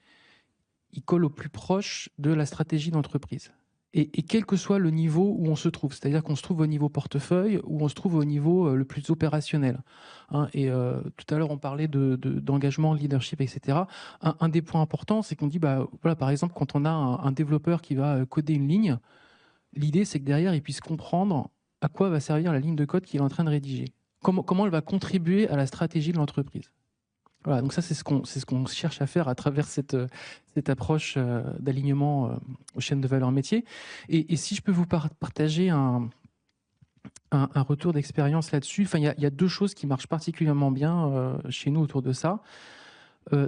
ils collent au plus proche de la stratégie d'entreprise. Et quel que soit le niveau où on se trouve, c'est-à-dire qu'on se trouve au niveau portefeuille ou on se trouve au niveau le plus opérationnel. Et tout à l'heure, on parlait d'engagement, leadership, etc. Un des points importants, c'est qu'on dit, voilà, par exemple, quand on a un développeur qui va coder une ligne, l'idée, c'est que derrière, il puisse comprendre à quoi va servir la ligne de code qu'il est en train de rédiger. Comment elle va contribuer à la stratégie de l'entreprise. Voilà, donc ça, c'est ce qu'on cherche à faire à travers cette approche d'alignement aux chaînes de valeur métier. Et si je peux vous partager un retour d'expérience là-dessus, il y a 2 choses qui marchent particulièrement bien chez nous autour de ça.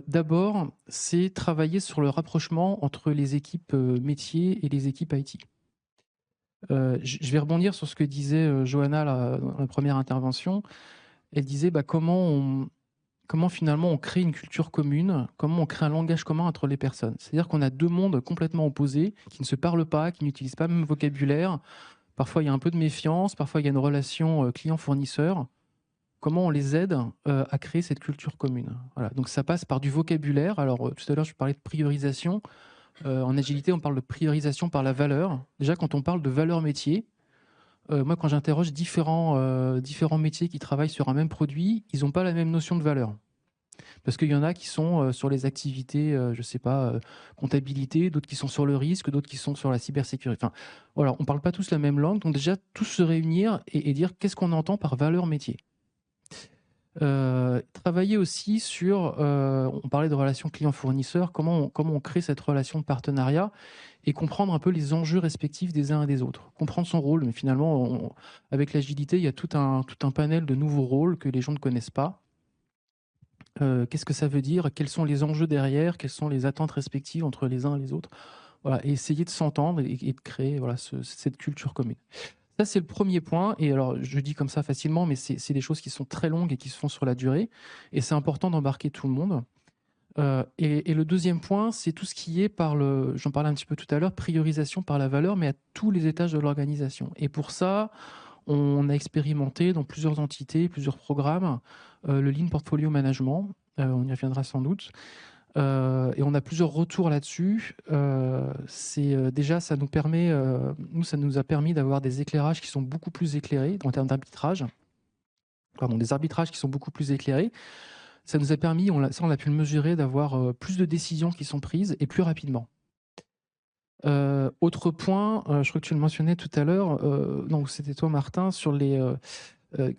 D'abord, c'est travailler sur le rapprochement entre les équipes métiers et les équipes IT. Je vais rebondir sur ce que disait Johanna dans la première intervention. Elle disait comment finalement on crée une culture commune, comment on crée un langage commun entre les personnes. C'est-à-dire qu'on a 2 mondes complètement opposés, qui ne se parlent pas, qui n'utilisent pas le même vocabulaire. Parfois, il y a un peu de méfiance, parfois, il y a une relation client-fournisseur. Comment on les aide à créer cette culture commune. Voilà. Donc ça passe par du vocabulaire. Alors tout à l'heure, je parlais de priorisation. En agilité, on parle de priorisation par la valeur. Déjà, quand on parle de valeur métier, moi, quand j'interroge différents métiers qui travaillent sur un même produit, ils n'ont pas la même notion de valeur. Parce qu'il y en a qui sont sur les activités, je ne sais pas, comptabilité, d'autres qui sont sur le risque, d'autres qui sont sur la cybersécurité. Enfin, voilà, on ne parle pas tous la même langue. Donc déjà, tous se réunir et dire qu'est-ce qu'on entend par valeur métier. Travailler aussi sur, on parlait de relations client-fournisseur, comment on crée cette relation de partenariat et comprendre un peu les enjeux respectifs des uns et des autres. Comprendre son rôle, mais finalement, avec l'agilité, il y a tout un panel de nouveaux rôles que les gens ne connaissent pas. Qu'est-ce que ça veut dire? Quels sont les enjeux derrière? Quelles sont les attentes respectives entre les uns et les autres? Voilà, et essayer de s'entendre et de créer voilà, cette culture commune. Ça, c'est le premier point. Et alors, je dis comme ça facilement, mais c'est des choses qui sont très longues et qui se font sur la durée. Et c'est important d'embarquer tout le monde. Et le deuxième point, c'est tout ce qui est j'en parlais un petit peu tout à l'heure, priorisation par la valeur, mais à tous les étages de l'organisation. Et pour ça, on a expérimenté dans plusieurs entités, plusieurs programmes, le Lean Portfolio Management. On y reviendra sans doute. Et on a plusieurs retours là-dessus. Déjà, ça nous a permis d'avoir des éclairages qui sont beaucoup plus éclairés en termes d'arbitrage. Pardon, des arbitrages qui sont beaucoup plus éclairés. Ça nous a permis, on a pu le mesurer, d'avoir plus de décisions qui sont prises et plus rapidement. Autre point, je crois que tu le mentionnais tout à l'heure, non, c'était toi Martin, sur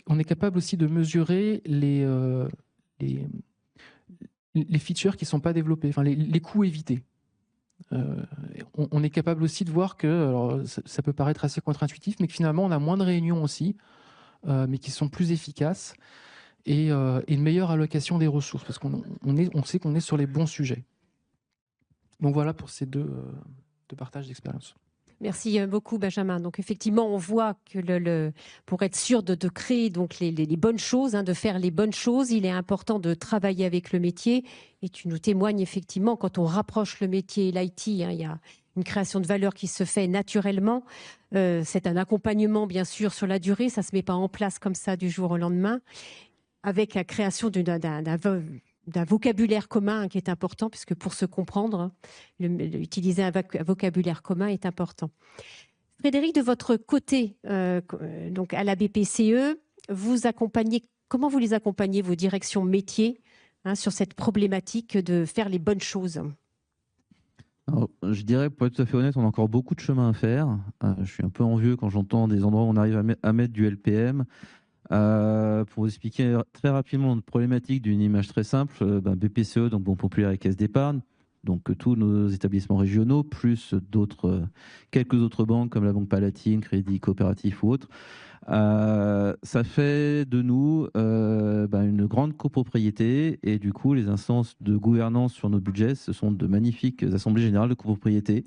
on est capable aussi de mesurer les features qui ne sont pas développées, enfin les coûts évités. On est capable aussi de voir que, alors, ça peut paraître assez contre-intuitif, mais que finalement on a moins de réunions aussi, mais qui sont plus efficaces et une meilleure allocation des ressources, parce qu'on sait qu'on est sur les bons sujets. Donc voilà pour ces deux partages d'expérience. Merci beaucoup, Benjamin. Donc, effectivement, on voit que pour être sûr de créer donc les bonnes choses, de faire les bonnes choses, il est important de travailler avec le métier. Et tu nous témoignes effectivement, quand on rapproche le métier et l'IT, il y a une création de valeur qui se fait naturellement. C'est un accompagnement, bien sûr, sur la durée. Ça ne se met pas en place comme ça du jour au lendemain, avec la création d'un vocabulaire commun qui est important, puisque pour se comprendre, utiliser un vocabulaire commun est important. Frédéric, de votre côté, donc à la BPCE, comment vous les accompagnez, vos directions métiers, sur cette problématique de faire les bonnes choses? Alors, je dirais, pour être tout à fait honnête, on a encore beaucoup de chemin à faire. Je suis un peu envieux quand j'entends des endroits où on arrive à mettre du LPM. Pour vous expliquer très rapidement notre problématique d'une image très simple, BPCE, donc Banque Populaire et Caisse d'Épargne, donc tous nos établissements régionaux, plus quelques autres banques comme la Banque Palatine, Crédit Coopératif ou autres, ça fait de nous une grande copropriété, et du coup les instances de gouvernance sur nos budgets, ce sont de magnifiques assemblées générales de copropriété.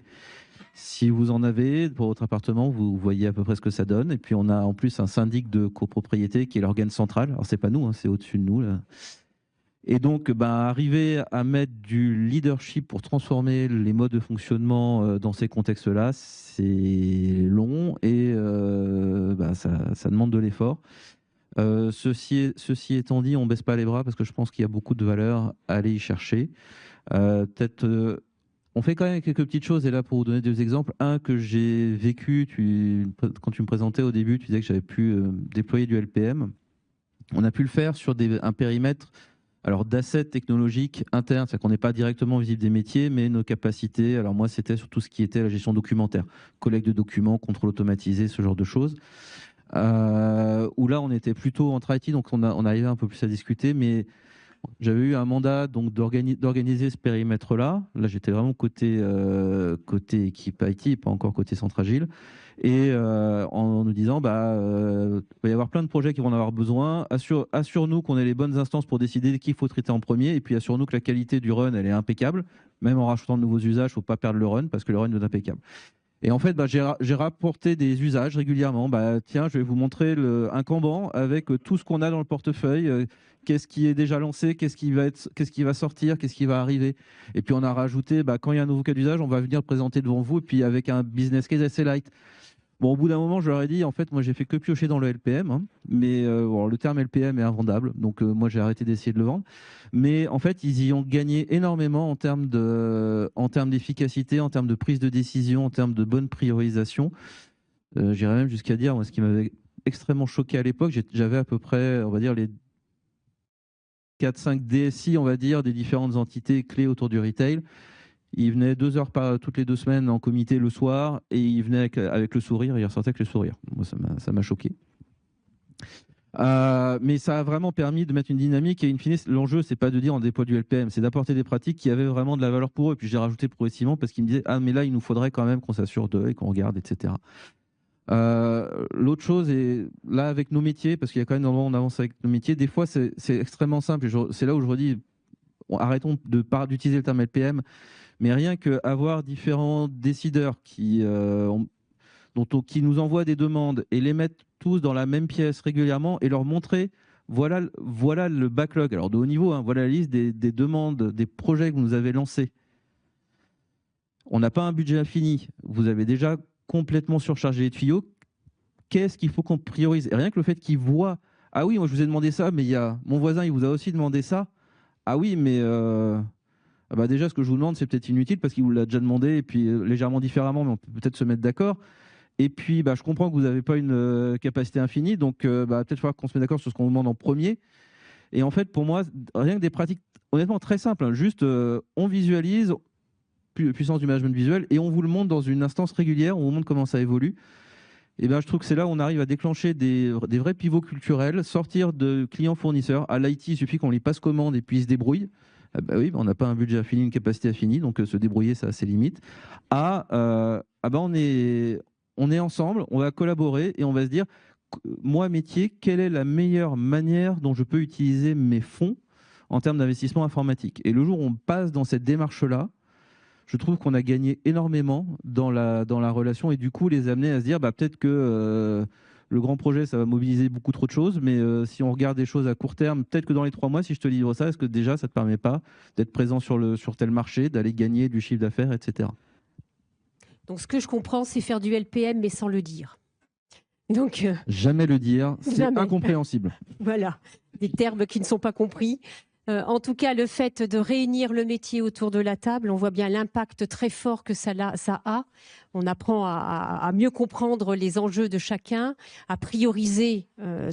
Si vous en avez pour votre appartement, vous voyez à peu près ce que ça donne. Et puis on a en plus un syndic de copropriété qui est l'organe central. Alors c'est pas nous, c'est au-dessus de nous là. Et donc arriver à mettre du leadership pour transformer les modes de fonctionnement dans ces contextes-là, c'est long et ça demande de l'effort. Ceci étant dit, on baisse pas les bras parce que je pense qu'il y a beaucoup de valeur à aller y chercher. On fait quand même quelques petites choses, et là pour vous donner deux exemples. Un que j'ai vécu, quand tu me présentais au début, tu disais que j'avais pu déployer du LPM. On a pu le faire sur un périmètre d'assets technologiques internes, c'est-à-dire qu'on n'est pas directement visible des métiers, mais nos capacités, alors moi c'était sur tout ce qui était la gestion documentaire, collecte de documents, contrôle automatisé, ce genre de choses. Où là on était plutôt entre IT, donc on arrivait un peu plus à discuter, mais j'avais eu un mandat donc d'organiser ce périmètre-là. Là, j'étais vraiment côté équipe IT, et pas encore côté centre agile. Et en nous disant, il va y avoir plein de projets qui vont en avoir besoin. Assure-nous qu'on ait les bonnes instances pour décider qui il faut traiter en premier. Et puis assure-nous que la qualité du run, elle est impeccable. Même en rajoutant de nouveaux usages, il ne faut pas perdre le run parce que le run est impeccable. Et en fait, j'ai rapporté des usages régulièrement. Tiens, je vais vous montrer un Kanban avec tout ce qu'on a dans le portefeuille. Qu'est-ce qui est déjà lancé, qu'est-ce qui va sortir, qu'est-ce qui va arriver. Et puis on a rajouté, quand il y a un nouveau cas d'usage, on va venir le présenter devant vous, et puis avec un business case assez light. Bon, au bout d'un moment, je leur ai dit, en fait, moi, j'ai fait que piocher dans le LPM, hein, mais bon, le terme LPM est invendable, donc moi, j'ai arrêté d'essayer de le vendre. Mais en fait, ils y ont gagné énormément en termes d'efficacité, en termes de prise de décision, en termes de bonne priorisation. J'irais même jusqu'à dire, moi, ce qui m'avait extrêmement choqué à l'époque, j'avais à peu près, on va dire, les 4-5 DSI, on va dire, des différentes entités clés autour du retail. Il venait 2 heures toutes les 2 semaines en comité le soir et il venait avec le sourire et il ressortait avec le sourire. Moi, ça m'a choqué. Mais ça a vraiment permis de mettre une dynamique et in fine, l'enjeu, c'est pas de dire on déploie du LPM, c'est d'apporter des pratiques qui avaient vraiment de la valeur pour eux. Et puis j'ai rajouté progressivement parce qu'ils me disaient ah mais là il nous faudrait quand même qu'on s'assure d'eux et qu'on regarde, etc. L'autre chose est là avec nos métiers, parce qu'il y a quand même un moment où on avance avec nos métiers, des fois c'est extrêmement simple et c'est là où je redis arrêtons d'utiliser le terme LPM. Mais rien qu'avoir différents décideurs qui nous envoient des demandes et les mettre tous dans la même pièce régulièrement et leur montrer voilà le backlog, alors de haut niveau, hein, voilà la liste des demandes, des projets que vous nous avez lancés. On n'a pas un budget infini, vous avez déjà complètement surchargé les tuyaux. Qu'est-ce qu'il faut qu'on priorise? Et rien que le fait qu'ils voient ah oui, moi je vous ai demandé ça, mais il y a mon voisin, il vous a aussi demandé ça. Ah oui, mais ah bah déjà, ce que je vous demande, c'est peut-être inutile parce qu'il vous l'a déjà demandé et puis légèrement différemment, mais on peut peut-être se mettre d'accord. Et puis, bah, je comprends que vous n'avez pas une capacité infinie, donc bah, peut-être falloir qu'on se mette d'accord sur ce qu'on vous demande en premier. Et en fait, pour moi, rien que des pratiques honnêtement très simples, hein, juste on visualise, puissance du management visuel, et on vous le montre dans une instance régulière, on vous montre comment ça évolue. Et ben, je trouve que c'est là où on arrive à déclencher des vrais pivots culturels, sortir de clients-fournisseurs. À l'IT, il suffit qu'on les passe commande et puis ils se débrouillent. Ah bah oui, on n'a pas un budget infini, une capacité infinie, donc se débrouiller, ça a ses limites. On est ensemble, on va collaborer et on va se dire, moi, métier, quelle est la meilleure manière dont je peux utiliser mes fonds en termes d'investissement informatique? Et le jour où on passe dans cette démarche-là, je trouve qu'on a gagné énormément dans la relation et du coup, les amener à se dire, bah, peut-être que le grand projet, ça va mobiliser beaucoup trop de choses, mais si on regarde des choses à court terme, peut-être que dans les 3 mois, si je te livre ça, est-ce que déjà, ça ne te permet pas d'être présent sur tel marché, d'aller gagner du chiffre d'affaires, etc. Donc, ce que je comprends, c'est faire du LPM, mais sans le dire. Donc, jamais le dire, c'est incompréhensible. Voilà, des termes qui ne sont pas compris. En tout cas, le fait de réunir le métier autour de la table, on voit bien l'impact très fort que ça a. On apprend à mieux comprendre les enjeux de chacun, à prioriser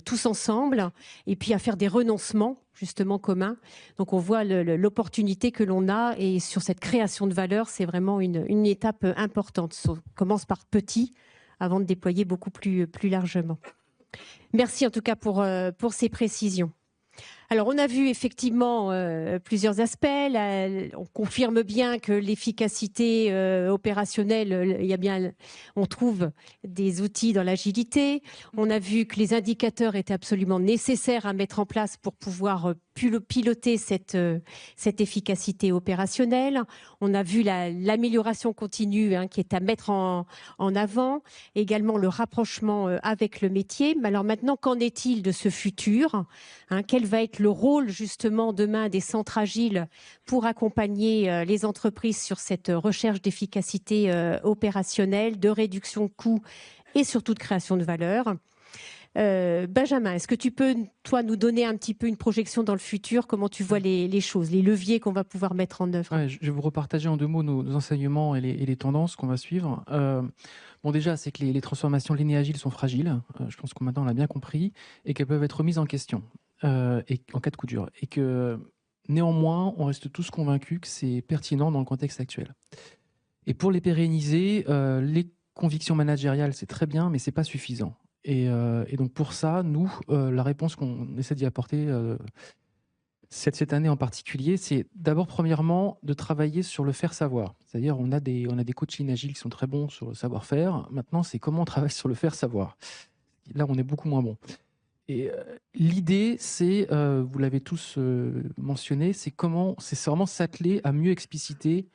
tous ensemble et puis à faire des renoncements justement communs. Donc on voit l'opportunité que l'on a et sur cette création de valeur, c'est vraiment une étape importante. On commence par petit avant de déployer beaucoup plus largement. Merci en tout cas pour ces précisions. Alors, on a vu effectivement plusieurs aspects. On confirme bien que l'efficacité opérationnelle, on trouve des outils dans l'agilité. On a vu que les indicateurs étaient absolument nécessaires à mettre en place pour pouvoir piloter cette efficacité opérationnelle. On a vu l'amélioration continue qui est à mettre en avant. Également, le rapprochement avec le métier. Mais alors maintenant, qu'en est-il de ce futur? Quel va être le rôle justement demain des centres agiles pour accompagner les entreprises sur cette recherche d'efficacité opérationnelle, de réduction de coûts et surtout de création de valeur? Benjamin, est-ce que tu peux, toi, nous donner un petit peu une projection dans le futur? Comment tu vois les choses, les leviers qu'on va pouvoir mettre en œuvre? Ouais, je vais vous repartager en 2 mots nos enseignements et les tendances qu'on va suivre. Bon, déjà, c'est que les transformations linéaires agiles sont fragiles. Je pense qu'on maintenant l'a bien compris et qu'elles peuvent être remises en question et en cas de coup dur. Et que néanmoins, on reste tous convaincus que c'est pertinent dans le contexte actuel. Et pour les pérenniser, les convictions managériales, c'est très bien, mais c'est pas suffisant. Et donc pour ça, nous, la réponse qu'on essaie d'y apporter cette année en particulier, c'est d'abord, premièrement, de travailler sur le faire-savoir. C'est-à-dire, on a des coachings agiles qui sont très bons sur le savoir-faire. Maintenant, c'est comment on travaille sur le faire-savoir. Là, on est beaucoup moins bon. Et l'idée, c'est, vous l'avez tous mentionné, c'est vraiment s'atteler à mieux expliciter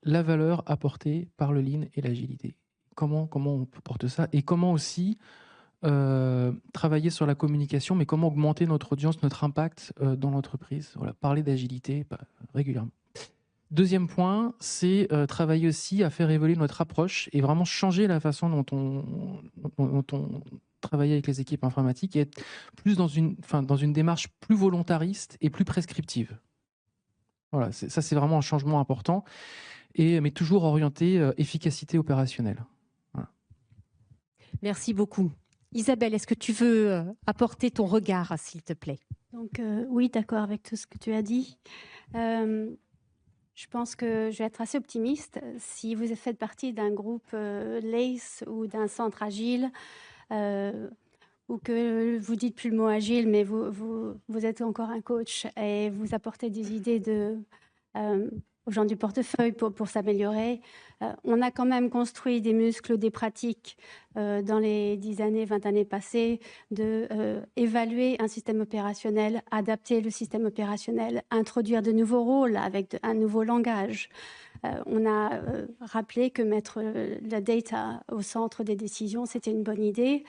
la valeur apportée par le lean et l'agilité. Comment on porte ça et comment aussi travailler sur la communication, mais comment augmenter notre audience, notre impact dans l'entreprise. Voilà, parler d'agilité régulièrement. Deuxième point, c'est travailler aussi à faire évoluer notre approche et vraiment changer la façon dont on travaille avec les équipes informatiques et être plus dans une démarche plus volontariste et plus prescriptive. Voilà, ça c'est vraiment un changement important, mais toujours orienté efficacité opérationnelle. Voilà. Merci beaucoup. Isabelle, est-ce que tu veux apporter ton regard, s'il te plaît? Donc, oui, d'accord avec tout ce que tu as dit. Je pense que je vais être assez optimiste. Si vous faites partie d'un groupe LACE ou d'un centre agile, ou que vous dites plus le mot agile, mais vous êtes encore un coach et vous apportez des idées aux gens du portefeuille pour s'améliorer. On a quand même construit des muscles, des pratiques dans les 10 années, 20 années passées, d'évaluer un système opérationnel, adapter le système opérationnel, introduire de nouveaux rôles avec un nouveau langage. On a rappelé que mettre la data au centre des décisions, c'était une bonne idée.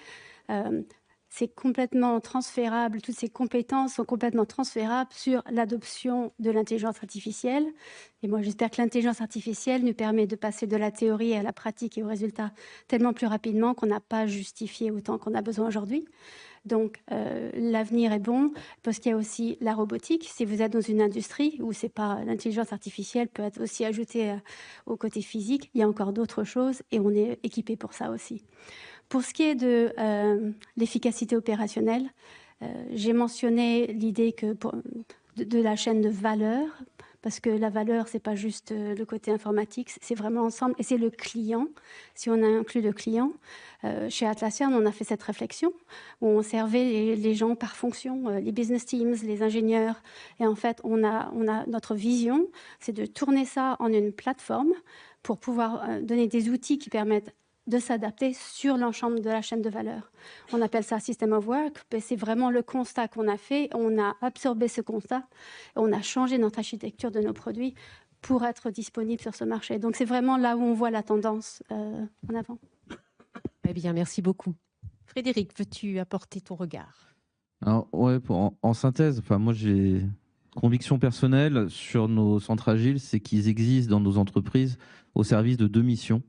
C'est complètement transférable, toutes ces compétences sont complètement transférables sur l'adoption de l'intelligence artificielle. Et moi, j'espère que l'intelligence artificielle nous permet de passer de la théorie à la pratique et aux résultats tellement plus rapidement qu'on n'a pas justifié autant qu'on a besoin aujourd'hui. Donc, l'avenir est bon parce qu'il y a aussi la robotique. Si vous êtes dans une industrie où c'est pas l'intelligence artificielle peut être aussi ajoutée au côté physique, il y a encore d'autres choses et on est équipé pour ça aussi. Pour ce qui est de l'efficacité opérationnelle, j'ai mentionné l'idée de la chaîne de valeur, parce que la valeur, ce n'est pas juste le côté informatique, c'est vraiment ensemble, et c'est le client, si on inclut le client. Chez Atlassian, on a fait cette réflexion, où on servait les gens par fonction, les business teams, les ingénieurs, et en fait, on a notre vision, c'est de tourner ça en une plateforme pour pouvoir donner des outils qui permettent de s'adapter sur l'ensemble de la chaîne de valeur. On appelle ça System of Work, c'est vraiment le constat qu'on a fait, on a absorbé ce constat, on a changé notre architecture de nos produits pour être disponible sur ce marché. Donc c'est vraiment là où on voit la tendance en avant. Eh bien, merci beaucoup. Frédéric, veux-tu apporter ton regard? Alors, ouais, en synthèse, moi j'ai conviction personnelle sur nos centres agiles, c'est qu'ils existent dans nos entreprises au service de deux missions.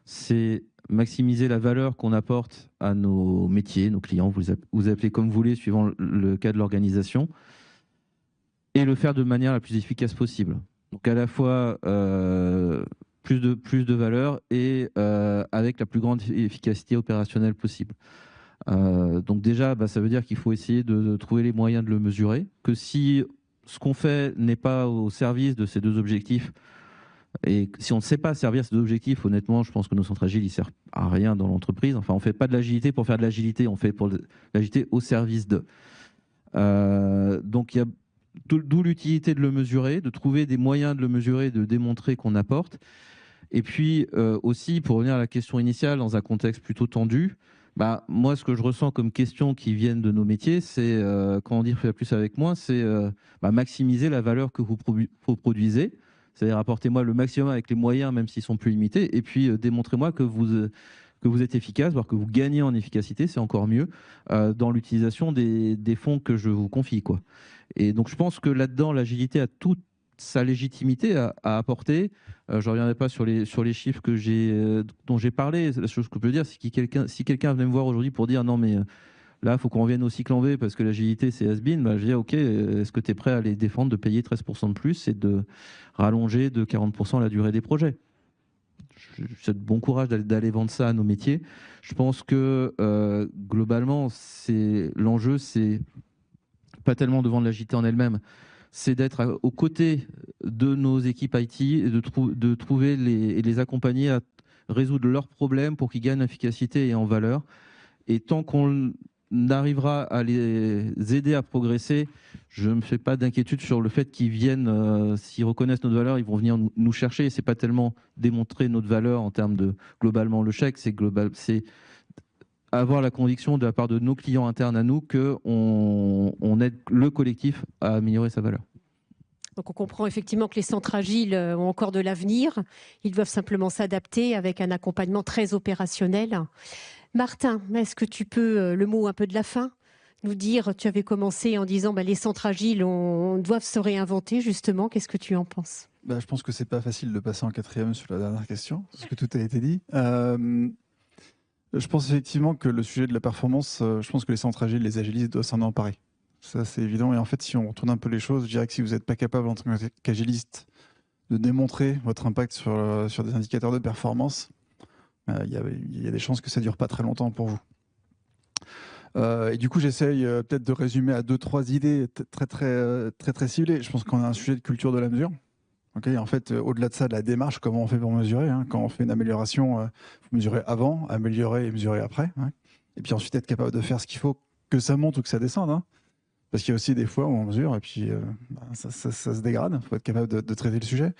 C'est maximiser la valeur qu'on apporte à nos métiers, nos clients, vous appelez comme vous voulez, suivant le cas de l'organisation, et le faire de manière la plus efficace possible. Donc à la fois plus de valeur et avec la plus grande efficacité opérationnelle possible. Donc déjà, ça veut dire qu'il faut essayer de trouver les moyens de le mesurer, que si ce qu'on fait n'est pas au service de ces deux objectifs, et si on ne sait pas servir ces deux objectifs, honnêtement, je pense que nos centres agiles, ils ne servent à rien dans l'entreprise. Enfin, on ne fait pas de l'agilité pour faire de l'agilité, on fait pour de l'agilité au service de. Donc, il y a d'où l'utilité de le mesurer, de trouver des moyens de le mesurer, de démontrer qu'on apporte. Et puis aussi, pour revenir à la question initiale, dans un contexte plutôt tendu, moi, ce que je ressens comme questions qui viennent de nos métiers, c'est, comment dire, faire plus avec moins, c'est maximiser la valeur que vous produisez. C'est-à-dire apportez-moi le maximum avec les moyens, même s'ils sont plus limités, et puis démontrez-moi que vous êtes efficace, voire que vous gagnez en efficacité, c'est encore mieux, dans l'utilisation des fonds que je vous confie, quoi. Et donc je pense que là-dedans, l'agilité a toute sa légitimité à apporter. Je ne reviendrai pas sur les chiffres dont j'ai parlé. La chose que je peux dire, c'est que si quelqu'un venait me voir aujourd'hui pour dire non, mais là, il faut qu'on revienne au cycle en V parce que l'agilité, c'est has-been. Je dis, OK, est-ce que tu es prêt à les défendre de payer 13% de plus et de rallonger de 40% la durée des projets? Je souhaite bon courage d'aller vendre ça à nos métiers. Je pense que globalement, l'enjeu, c'est pas tellement de vendre l'agilité en elle-même, c'est d'être aux côtés de nos équipes IT et de trouver et les accompagner à résoudre leurs problèmes pour qu'ils gagnent en efficacité et en valeur. Et tant qu'on arrivera à les aider à progresser, je ne me fais pas d'inquiétude sur le fait qu'ils viennent, s'ils reconnaissent notre valeur, ils vont venir nous chercher. Ce n'est pas tellement démontrer notre valeur en termes de globalement le chèque, c'est avoir la conviction de la part de nos clients internes à nous qu'on aide le collectif à améliorer sa valeur. Donc on comprend effectivement que les centres agiles ont encore de l'avenir. Ils doivent simplement s'adapter avec un accompagnement très opérationnel. Martin, est-ce que tu peux, le mot un peu de la fin, nous dire, tu avais commencé en disant les centres agiles doivent se réinventer justement, qu'est-ce que tu en penses ? Je pense que c'est pas facile de passer en quatrième sur la dernière question, parce que tout a été dit. Je pense effectivement que le sujet de la performance, je pense que les centres agiles, les agilistes doivent s'en emparer. Ça, c'est évident. Et en fait, si on retourne un peu les choses, je dirais que si vous n'êtes pas capable en tant qu'agiliste de démontrer votre impact sur des indicateurs de performance, il y a des chances que ça ne dure pas très longtemps pour vous. Et du coup, j'essaye peut-être de résumer à 2-3 idées très ciblées. Je pense qu'on a un sujet de culture de la mesure. Okay, en fait, au-delà de ça, de la démarche, comment on fait pour mesurer, hein. Quand on fait une amélioration, il faut mesurer avant, améliorer et mesurer après, hein. Et puis ensuite être capable de faire ce qu'il faut, que ça monte ou que ça descende, hein. Parce qu'il y a aussi des fois où on mesure et puis ça se dégrade. Il faut être capable de traiter le sujet.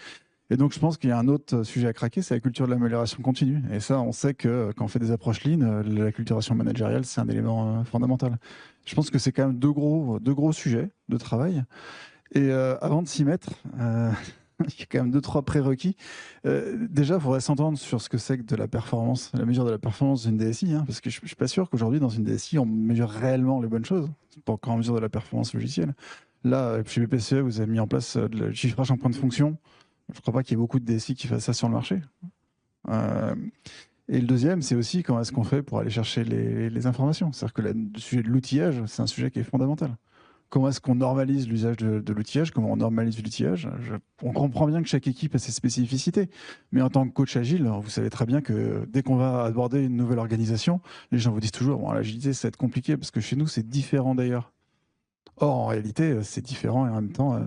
Et donc je pense qu'il y a un autre sujet à craquer, c'est la culture de l'amélioration continue. Et ça, on sait que quand on fait des approches lean, la culturation managériale, c'est un élément fondamental. Je pense que c'est quand même deux gros sujets de travail. Et avant de s'y mettre... il y a quand même 2-3 prérequis. Déjà, il faudrait s'entendre sur ce que c'est que de la performance, la mesure de la performance d'une DSI, hein, parce que je ne suis pas sûr qu'aujourd'hui, dans une DSI, on mesure réellement les bonnes choses, pas encore en mesure de la performance logicielle. Là, chez BPCE, vous avez mis en place le chiffrage en point de fonction. Je ne crois pas qu'il y ait beaucoup de DSI qui fassent ça sur le marché. Et le deuxième, c'est aussi comment est-ce qu'on fait pour aller chercher les informations. C'est-à-dire que le sujet de l'outillage, c'est un sujet qui est fondamental. Comment est-ce qu'on normalise l'usage de l'outillage? Comment on normalise l'outillage? On comprend bien que chaque équipe a ses spécificités. Mais en tant que coach agile, vous savez très bien que dès qu'on va aborder une nouvelle organisation, les gens vous disent toujours bon, l'agilité, ça va être compliqué parce que chez nous, c'est différent d'ailleurs. Or, en réalité, c'est différent et en même temps,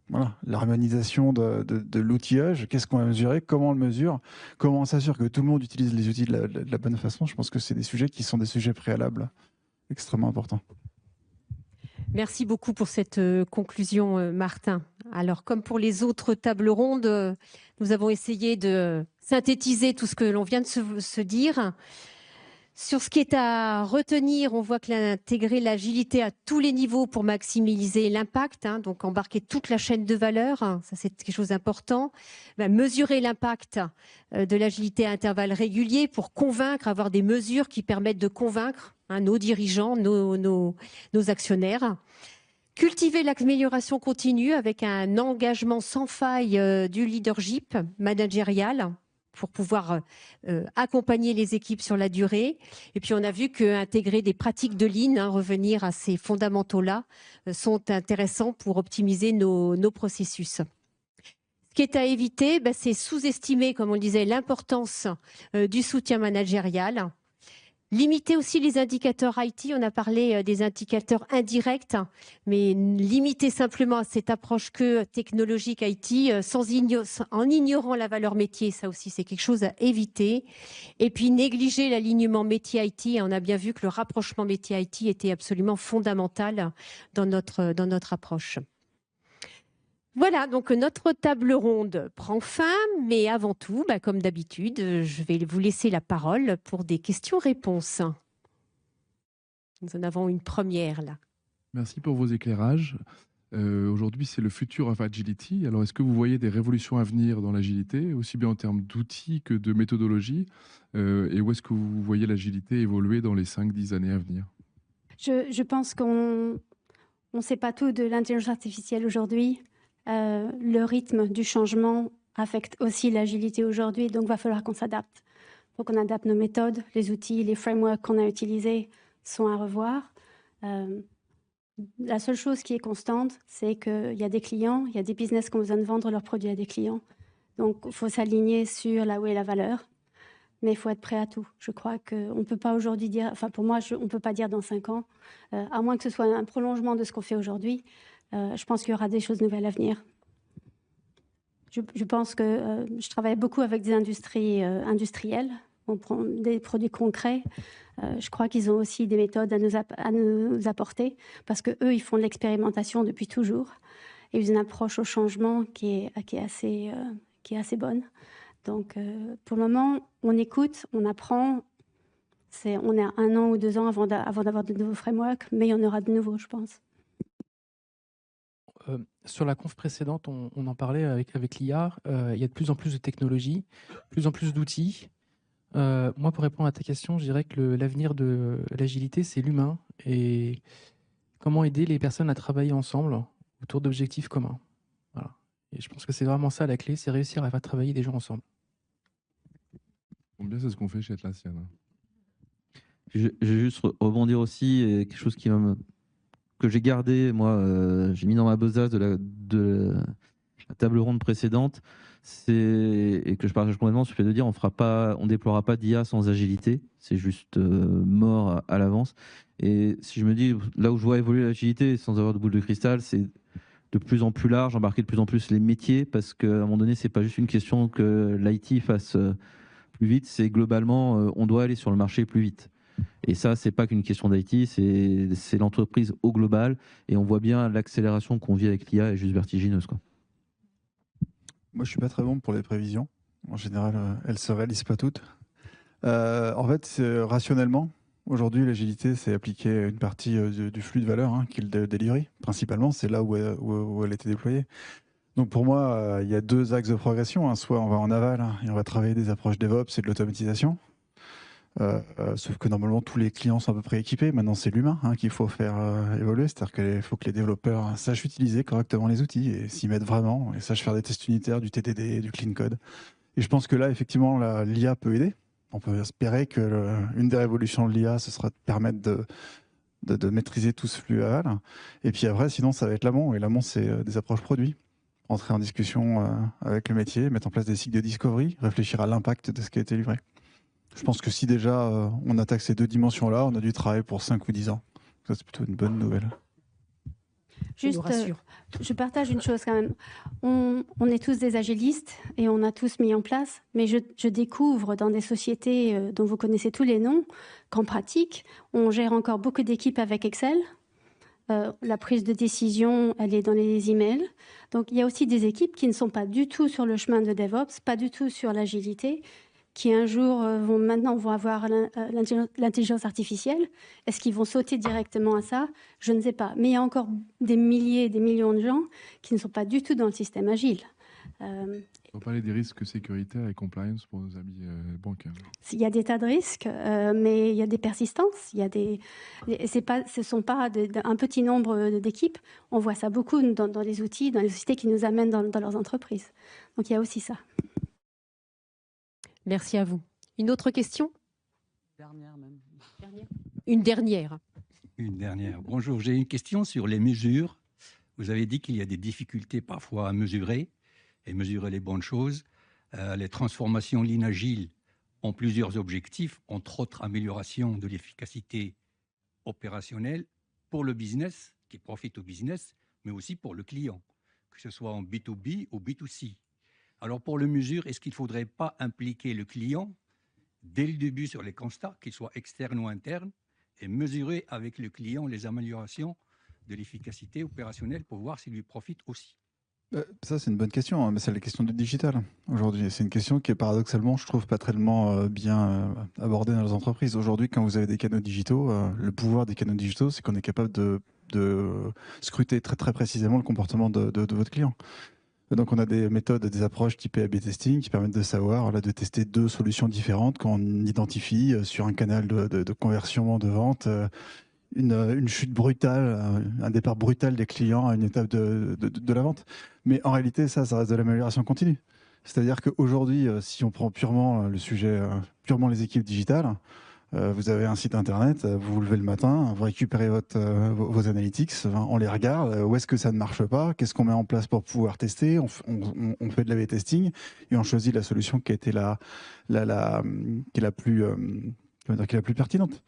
voilà, l'harmonisation de l'outillage, qu'est-ce qu'on va mesurer, comment on le mesure, comment on s'assure que tout le monde utilise les outils de la bonne façon. Je pense que c'est des sujets qui sont des sujets préalables extrêmement importants. Merci beaucoup pour cette conclusion, Martin. Alors, comme pour les autres tables rondes, nous avons essayé de synthétiser tout ce que l'on vient de se dire. Sur ce qui est à retenir, on voit que l'intégrer l'agilité à tous les niveaux pour maximiser l'impact, hein, donc embarquer toute la chaîne de valeur, hein, ça c'est quelque chose d'important. Mesurer l'impact de l'agilité à intervalles réguliers pour convaincre, avoir des mesures qui permettent de convaincre, hein, nos dirigeants, nos actionnaires. Cultiver l'amélioration continue avec un engagement sans faille du leadership managérial pour pouvoir accompagner les équipes sur la durée. Et puis, on a vu qu'intégrer des pratiques de lean, hein, revenir à ces fondamentaux-là, sont intéressants pour optimiser nos processus. Ce qui est à éviter, c'est sous-estimer, comme on le disait, l'importance du soutien managérial. Limiter aussi les indicateurs IT, on a parlé des indicateurs indirects, mais limiter simplement à cette approche que technologique IT en ignorant la valeur métier, ça aussi c'est quelque chose à éviter. Et puis négliger l'alignement métier IT, on a bien vu que le rapprochement métier IT était absolument fondamental dans notre approche. Voilà, donc notre table ronde prend fin, mais avant tout, comme d'habitude, je vais vous laisser la parole pour des questions-réponses. Nous en avons une première là. Merci pour vos éclairages. Aujourd'hui, c'est le future of agility. Alors, est-ce que vous voyez des révolutions à venir dans l'agilité, aussi bien en termes d'outils que de méthodologie? Et où est-ce que vous voyez l'agilité évoluer dans les 5-10 années à venir? Je pense qu'on ne sait pas tout de l'intelligence artificielle aujourd'hui. Le rythme du changement affecte aussi l'agilité aujourd'hui, donc il va falloir qu'on s'adapte. Il faut qu'on adapte nos méthodes, les outils, les frameworks qu'on a utilisés sont à revoir. La seule chose qui est constante, c'est qu'il y a des clients, il y a des business qui ont besoin de vendre leurs produits à des clients. Donc il faut s'aligner sur là où est la valeur, mais il faut être prêt à tout. Je crois qu'on ne peut pas aujourd'hui dire, enfin pour moi, on ne peut pas dire dans 5 ans, à moins que ce soit un prolongement de ce qu'on fait aujourd'hui. Je pense qu'il y aura des choses nouvelles à venir. Je pense que je travaille beaucoup avec des industries industrielles. On prend des produits concrets. Je crois qu'ils ont aussi des méthodes à nous apporter parce qu'eux, ils font de l'expérimentation depuis toujours. Et ils ont une approche au changement qui est assez bonne. Donc, pour le moment, on écoute, on apprend. On est à 1 an ou 2 ans avant d'avoir de nouveaux frameworks, mais il y en aura de nouveaux, je pense. Sur la conf précédente, on en parlait avec l'IA. Il y a de plus en plus de technologies, de plus en plus d'outils. Moi, pour répondre à ta question, je dirais que l'avenir de l'agilité, c'est l'humain et comment aider les personnes à travailler ensemble autour d'objectifs communs. Voilà. Et je pense que c'est vraiment ça la clé, c'est réussir à faire travailler des gens ensemble. Bien, c'est ce qu'on fait chez Atlassian. Je vais juste rebondir aussi, quelque chose que j'ai gardé, moi, j'ai mis dans ma besace de la table ronde précédente, et que je partage complètement, sur le fait de dire on déploiera pas d'IA sans agilité, c'est juste mort à l'avance. Et si je me dis, là où je vois évoluer l'agilité sans avoir de boule de cristal, c'est de plus en plus large, embarquer de plus en plus les métiers, parce qu'à un moment donné, c'est pas juste une question que l'IT fasse plus vite, c'est globalement, on doit aller sur le marché plus vite. Et ça, c'est pas qu'une question d'IT, c'est l'entreprise au global, et on voit bien l'accélération qu'on vit avec l'IA est juste vertigineuse, quoi. Moi, je suis pas très bon pour les prévisions. En général, elles se réalisent pas toutes. En fait, rationnellement, aujourd'hui, l'agilité, c'est appliquer une partie du flux de valeur, qui est le delivery. Principalement, c'est là où elle était déployée. Donc pour moi, il y a deux axes de progression. Soit on va en aval et on va travailler des approches DevOps et de l'automatisation. Sauf que normalement, tous les clients sont à peu près équipés. Maintenant, c'est l'humain qu'il faut faire évoluer. C'est-à-dire qu'il faut que les développeurs sachent utiliser correctement les outils et s'y mettent vraiment et sachent faire des tests unitaires, du TDD, du clean code. Et je pense que là, effectivement, l'IA peut aider. On peut espérer qu'une des révolutions de l'IA, ce sera de permettre de maîtriser tout ce flux aval. Et puis après, sinon, ça va être l'amont. Et l'amont, c'est des approches produits. Entrer en discussion avec le métier, mettre en place des cycles de discovery, réfléchir à l'impact de ce qui a été livré. Je pense que si déjà on attaque ces deux dimensions-là, on a du travail pour 5 ou 10 ans. Ça, c'est plutôt une bonne nouvelle. Juste, je partage une chose quand même. On est tous des agilistes et on a tous mis en place, mais je découvre dans des sociétés dont vous connaissez tous les noms qu'en pratique, on gère encore beaucoup d'équipes avec Excel. La prise de décision, elle est dans les emails. Donc, il y a aussi des équipes qui ne sont pas du tout sur le chemin de DevOps, pas du tout sur l'agilité, qui un jour vont avoir l'intelligence artificielle. Est-ce qu'ils vont sauter directement à ça? Je ne sais pas. Mais il y a encore des milliers, des millions de gens qui ne sont pas du tout dans le système agile. On va parler des risques sécuritaires et compliance pour nos amis bancaires. Il y a des tas de risques, mais il y a des persistances. Ce ne sont pas un petit nombre d'équipes. On voit ça beaucoup dans les outils, dans les sociétés qui nous amènent dans leurs entreprises. Donc il y a aussi ça. Merci à vous. Une autre question? Une dernière. Une dernière. Bonjour, j'ai une question sur les mesures. Vous avez dit qu'il y a des difficultés parfois à mesurer et mesurer les bonnes choses. Les transformations Lean Agile ont plusieurs objectifs, entre autres amélioration de l'efficacité opérationnelle pour le business, qui profite au business, mais aussi pour le client, que ce soit en B2B ou B2C. Alors pour le mesure, est-ce qu'il ne faudrait pas impliquer le client dès le début sur les constats, qu'ils soient externes ou internes, et mesurer avec le client les améliorations de l'efficacité opérationnelle pour voir s'il lui profite aussi? Ça, c'est une bonne question, mais c'est la question du digital aujourd'hui. C'est une question qui est paradoxalement, je trouve, pas tellement bien abordée dans les entreprises. Aujourd'hui, quand vous avez des canaux digitaux, le pouvoir des canaux digitaux, c'est qu'on est capable de scruter très, très précisément le comportement de votre client. Donc, on a des méthodes, des approches type A/B testing qui permettent de savoir, de tester deux solutions différentes quand on identifie sur un canal de conversion, de vente, une chute brutale, un départ brutal des clients à une étape de la vente. Mais en réalité, ça reste de l'amélioration continue. C'est-à-dire qu'aujourd'hui, si on prend purement le sujet, purement les équipes digitales, vous avez un site internet, vous vous levez le matin, vous récupérez vos analytics, on les regarde, où est-ce que ça ne marche pas, qu'est-ce qu'on met en place pour pouvoir tester, on fait de l'A/B testing et on choisit la solution qui a été qui est la plus pertinente.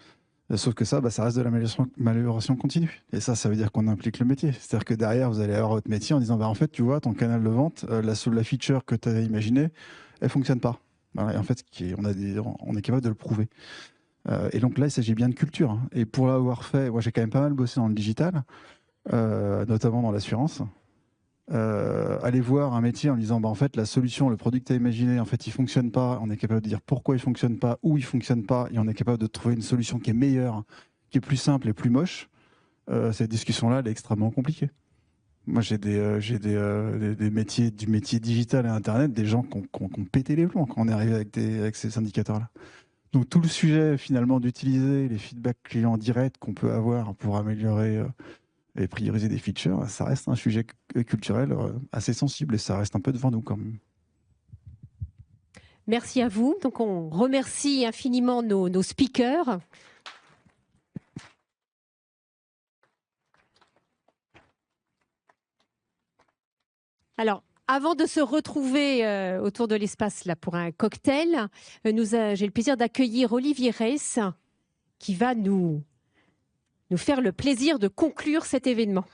Sauf que ça reste de l'amélioration continue. Et ça veut dire qu'on implique le métier. C'est-à-dire que derrière, vous allez avoir votre métier en disant, en fait, tu vois, ton canal de vente, la feature que tu avais imaginée, elle ne fonctionne pas. Voilà. Et en fait, on est capable de le prouver. Et donc là, il s'agit bien de culture. Et pour l'avoir fait, moi j'ai quand même pas mal bossé dans le digital, notamment dans l'assurance. Aller voir un métier en disant, en fait, la solution, le produit que tu as imaginé, en fait, il fonctionne pas. On est capable de dire pourquoi il fonctionne pas, où il fonctionne pas, et on est capable de trouver une solution qui est meilleure, qui est plus simple et plus moche. Cette discussion-là, elle est extrêmement compliquée. Moi, j'ai des métiers, du métier digital et Internet, des gens qui ont pété les plombs quand on est arrivé avec ces indicateurs-là. Donc tout le sujet finalement d'utiliser les feedbacks clients directs qu'on peut avoir pour améliorer et prioriser des features, ça reste un sujet culturel assez sensible et ça reste un peu devant nous quand même. Merci à vous. Donc, on remercie infiniment nos speakers. Alors, avant de se retrouver autour de l'espace là pour un cocktail, j'ai le plaisir d'accueillir Olivier Reiss qui va nous faire le plaisir de conclure cet événement.